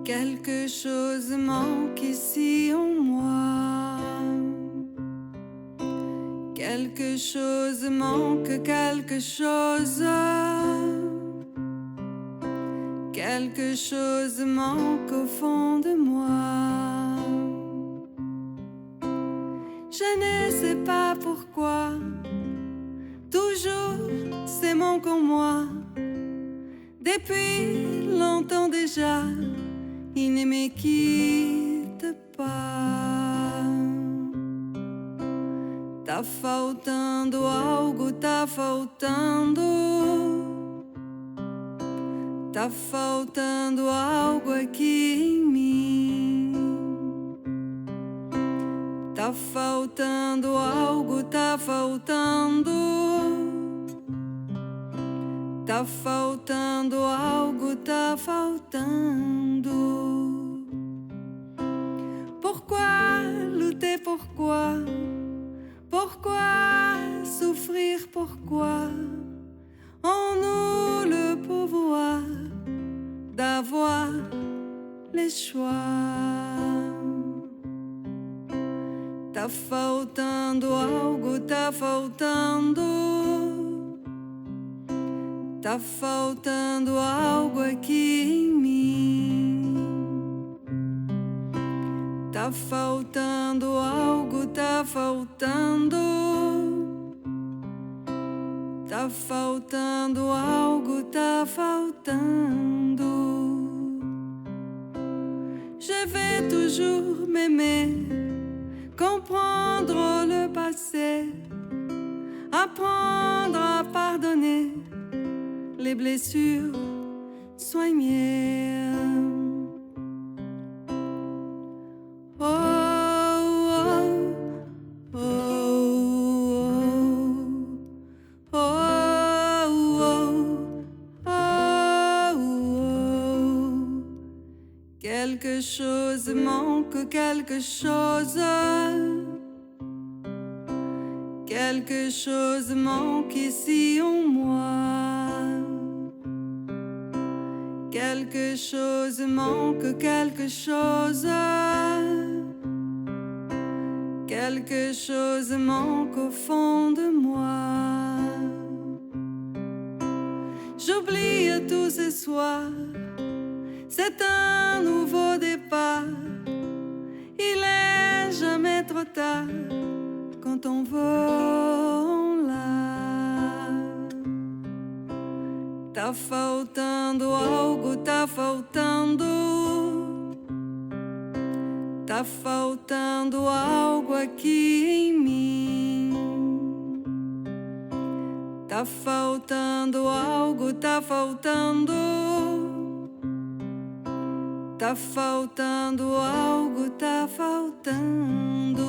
Quelque chose manque ici en moi. Quelque chose manque, quelque chose. Quelque chose manque au fond de moi. Je ne sais pas pourquoi. Toujours c'est manque en moi. Depuis longtemps déjà, il ne me quitte pas. Tá faltando algo, tá faltando. Tá faltando algo aqui em mim. Tá faltando algo, tá faltando. Tá faltando algo, tá faltando. Pourquoi lutter, pourquoi? Pourquoi souffrir, pourquoi? En nous le pouvoir d'avoir les choix. Tá faltando algo, tá faltando. Tá faltando algo aqui em mim. Tá faltando algo, tá faltando. Tá faltando algo, tá faltando. Je vais toujours m'aimer, comprendre le passé, apprendre à pardonner, les blessures soigner. Oh, oh, oh, oh, oh, oh, oh. Quelque chose manque, quelque chose. Quelque chose manque ici en moi. Quelque chose manque, quelque chose. Quelque chose manque au fond de moi. J'oublie tout ce soir. C'est un nouveau départ. Il est jamais trop tard. Quand on veut lá. Tá faltando algo, tá faltando. Tá faltando algo aqui em mim. Tá faltando algo, tá faltando. Tá faltando algo, tá faltando.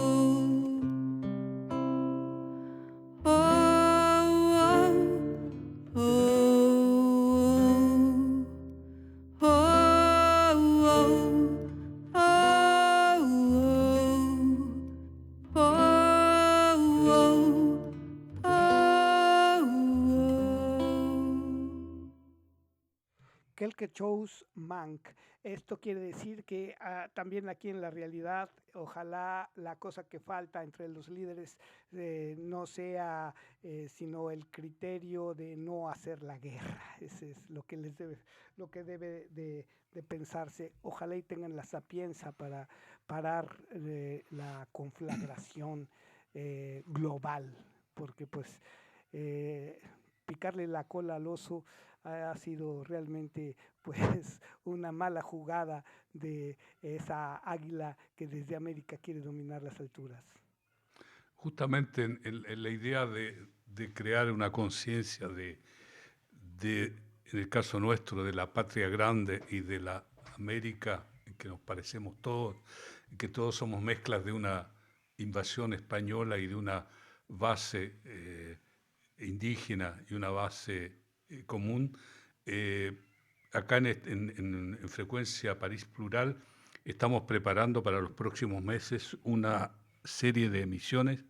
Quelque chose manque. Esto quiere decir que también aquí en la realidad, ojalá la cosa que falta entre los líderes no sea sino el criterio de no hacer la guerra. Ese es lo que debe de pensarse. Ojalá y tengan la sapiencia para parar la conflagración global, porque pues picarle la cola al oso ha sido realmente pues una mala jugada de esa águila que desde América quiere dominar las alturas. Justamente en la idea de crear una conciencia en el caso nuestro, de la patria grande y de la América, en que nos parecemos todos, en que todos somos mezclas de una invasión española y de una base indígena y una base común. Acá en Frecuencia París Plural estamos preparando para los próximos meses una serie de emisiones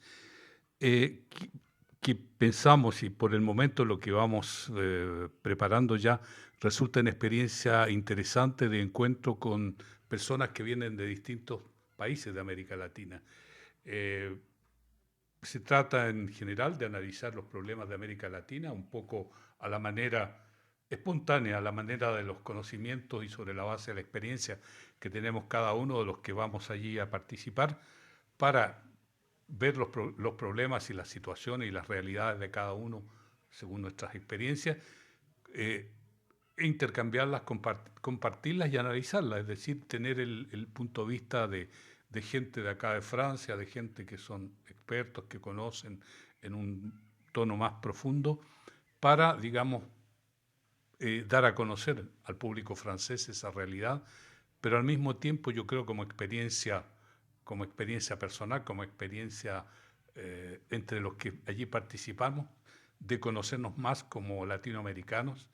que pensamos, y por el momento lo que vamos preparando ya resulta una experiencia interesante de encuentro con personas que vienen de distintos países de América Latina. Se trata en general de analizar los problemas de América Latina un poco a la manera espontánea, a la manera de los conocimientos y sobre la base de la experiencia que tenemos cada uno de los que vamos allí a participar, para ver los problemas y las situaciones y las realidades de cada uno según nuestras experiencias, e intercambiarlas, compartirlas y analizarlas, es decir, tener el punto de vista de gente de acá de Francia, de gente que son expertos, que conocen en un tono más profundo, para, digamos, dar a conocer al público francés esa realidad, pero al mismo tiempo yo creo como experiencia personal, como experiencia entre los que allí participamos, de conocernos más como latinoamericanos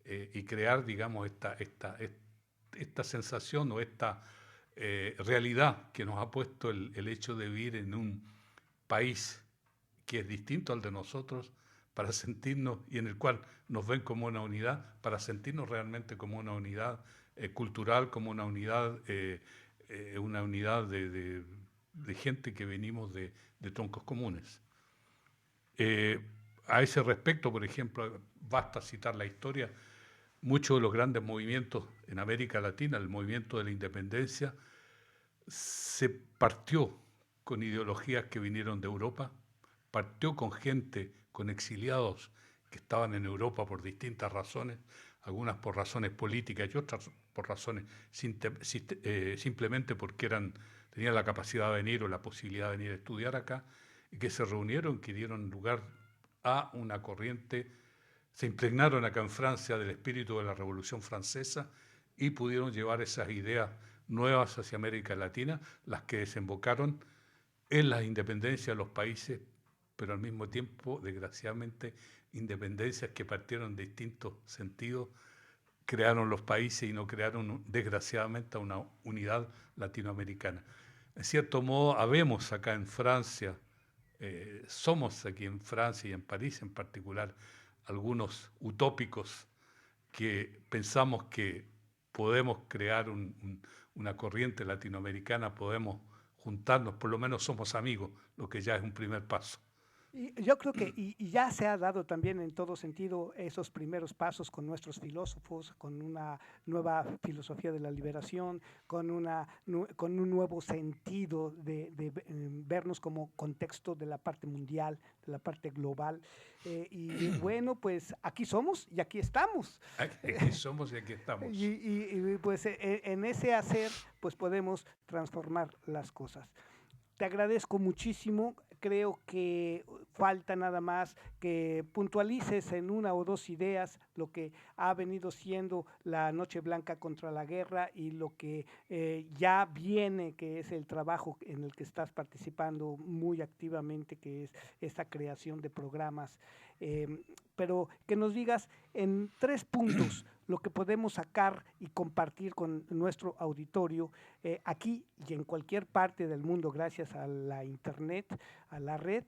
y crear, digamos, esta sensación o esta realidad que nos ha puesto el hecho de vivir en un país que es distinto al de nosotros, para sentirnos, y en el cual nos ven como una unidad, para sentirnos realmente como una unidad cultural, como una unidad de gente que venimos de troncos comunes. A ese respecto, por ejemplo, basta citar la historia, muchos de los grandes movimientos en América Latina, el movimiento de la independencia, se partió con ideologías que vinieron de Europa, partió con gente, con exiliados que estaban en Europa por distintas razones, algunas por razones políticas y otras por razones simplemente porque tenían la capacidad de venir o la posibilidad de venir a estudiar acá, y que se reunieron, que dieron lugar a una corriente, se impregnaron acá en Francia del espíritu de la Revolución Francesa y pudieron llevar esas ideas nuevas hacia América Latina, las que desembocaron en la independencia de los países, pero al mismo tiempo, desgraciadamente, independencias que partieron de distintos sentidos, crearon los países y no crearon, desgraciadamente, una unidad latinoamericana. En cierto modo, habemos acá en Francia, somos aquí en Francia y en París en particular, algunos utópicos que pensamos que podemos crear una corriente latinoamericana, podemos juntarnos, por lo menos somos amigos, lo que ya es un primer paso. Y yo creo que y ya se ha dado también en todo sentido esos primeros pasos con nuestros filósofos, con una nueva filosofía de la liberación, con un nuevo sentido de vernos como contexto de la parte mundial, de la parte global. Y bueno, pues aquí somos y aquí estamos. Aquí somos y aquí estamos. Y pues en ese hacer pues podemos transformar las cosas. Te agradezco muchísimo. Creo que falta nada más que puntualices en una o dos ideas lo que ha venido siendo la Noche Blanca contra la Guerra y lo que ya viene, que es el trabajo en el que estás participando muy activamente, que es esta creación de programas. Pero que nos digas en 3 puntos lo que podemos sacar y compartir con nuestro auditorio aquí y en cualquier parte del mundo gracias a la internet, a la red,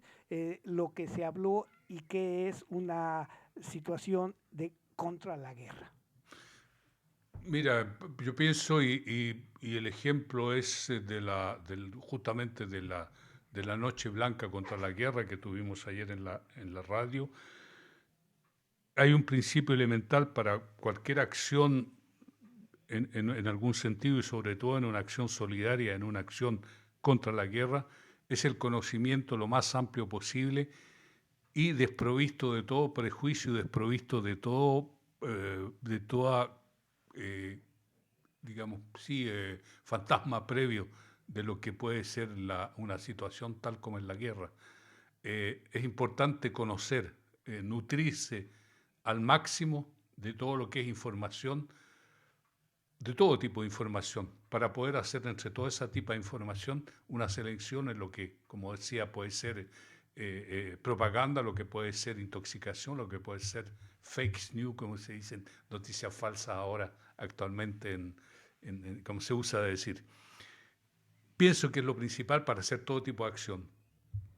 lo que se habló y que es una situación de contra la guerra. Mira, yo pienso y el ejemplo es justamente de la Noche Blanca contra la Guerra que tuvimos ayer en la radio. Hay un principio elemental para cualquier acción en algún sentido y sobre todo en una acción solidaria, en una acción contra la guerra, es el conocimiento lo más amplio posible y desprovisto de todo prejuicio, desprovisto de toda fantasma previo de lo que puede ser una situación tal como es la guerra. Es importante conocer, nutrirse al máximo de todo lo que es información, de todo tipo de información, para poder hacer entre toda esa tipo de información una selección en lo que, como decía, puede ser propaganda, lo que puede ser intoxicación, lo que puede ser fake news, como se dicen, noticias falsas ahora actualmente, como se usa de decir. Pienso que es lo principal para hacer todo tipo de acción.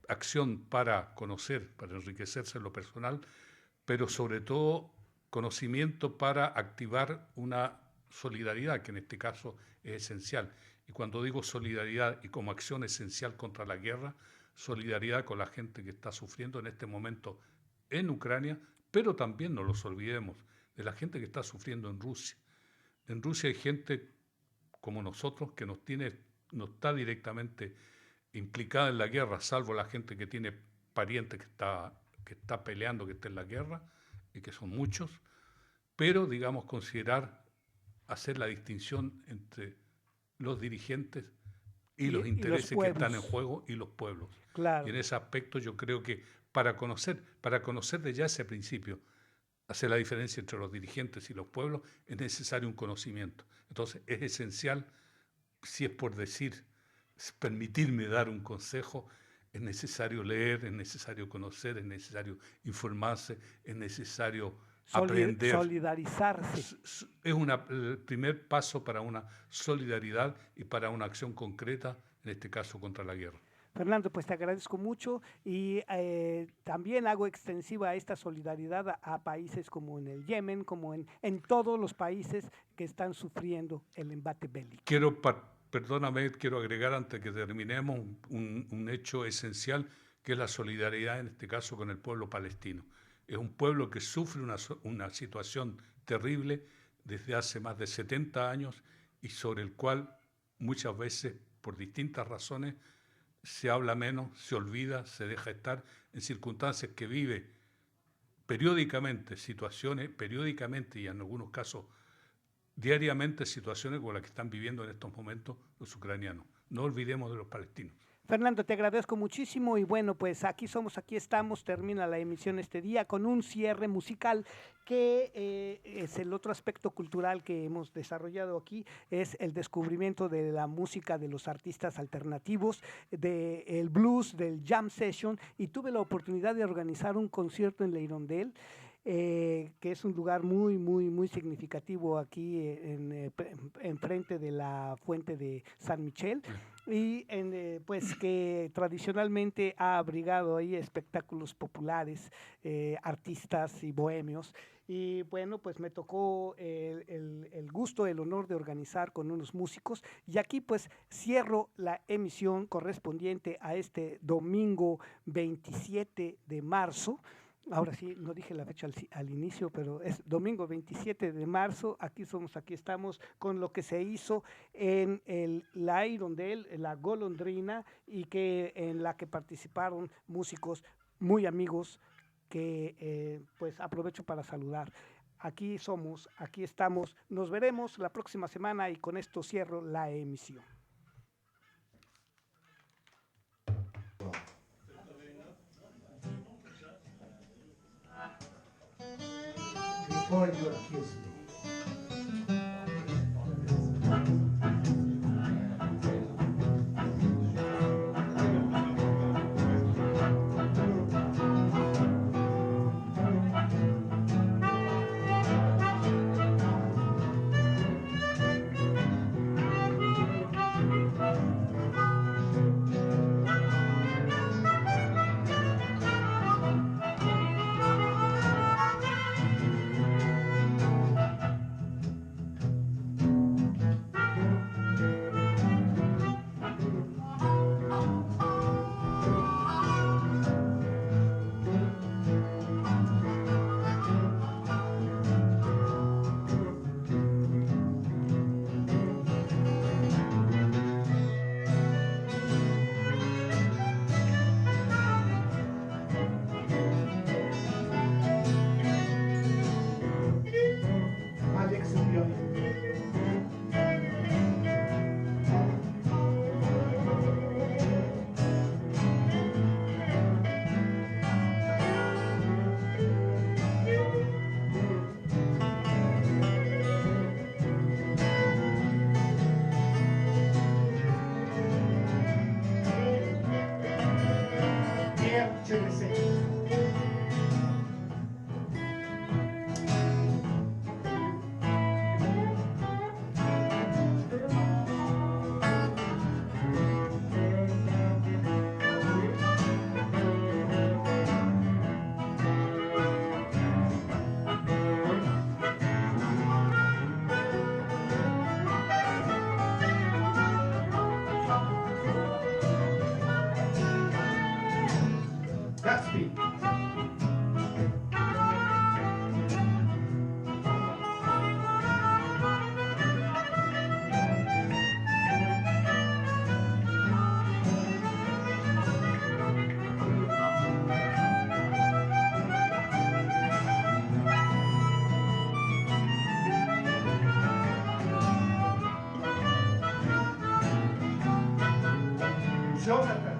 Acción para conocer, para enriquecerse en lo personal, pero sobre todo conocimiento para activar una solidaridad, que en este caso es esencial. Y cuando digo solidaridad y como acción esencial contra la guerra, solidaridad con la gente que está sufriendo en este momento en Ucrania, pero también no los olvidemos de la gente que está sufriendo en Rusia. En Rusia hay gente como nosotros que no está directamente implicada en la guerra, salvo la gente que tiene parientes que está peleando, que está en la guerra, y que son muchos, pero, digamos, hacer la distinción entre los dirigentes y los intereses que están en juego y los pueblos. Claro. Y en ese aspecto yo creo que para conocer de ya ese principio, hacer la diferencia entre los dirigentes y los pueblos, es necesario un conocimiento. Entonces es esencial, si es por permitirme dar un consejo, es necesario leer, es necesario conocer, es necesario informarse, es necesario aprender. Solidarizarse. Es el primer paso para una solidaridad y para una acción concreta, en este caso contra la guerra. Fernando, pues te agradezco mucho y también hago extensiva esta solidaridad a países como en el Yemen, como en todos los países que están sufriendo el embate bélico. Perdóname, quiero agregar antes que terminemos un hecho esencial, que es la solidaridad en este caso con el pueblo palestino. Es un pueblo que sufre una situación terrible desde hace más de 70 años y sobre el cual muchas veces, por distintas razones, se habla menos, se olvida, se deja estar en circunstancias que vive periódicamente y en algunos casos diariamente situaciones como las que están viviendo en estos momentos los ucranianos. No olvidemos de los palestinos. Fernando, te agradezco muchísimo y bueno, pues aquí estamos, termina la emisión este día con un cierre musical que es el otro aspecto cultural que hemos desarrollado aquí, es el descubrimiento de la música de los artistas alternativos, del blues, del jam session, y tuve la oportunidad de organizar un concierto en La Hirondelle, que es un lugar muy, muy, muy significativo aquí en frente de la fuente de San Michel, y pues que tradicionalmente ha abrigado ahí espectáculos populares, artistas y bohemios. Y bueno, pues me tocó el gusto, el honor de organizar con unos músicos, y aquí pues cierro la emisión correspondiente a este domingo 27 de marzo. Ahora sí, no dije la fecha al inicio, pero es domingo 27 de marzo, aquí estamos con lo que se hizo en La Hirondelle, La Golondrina, y en la que participaron músicos muy amigos que pues aprovecho para saludar. Aquí estamos, nos veremos la próxima semana y con esto cierro la emisión. Before you accuse me. Jonathan.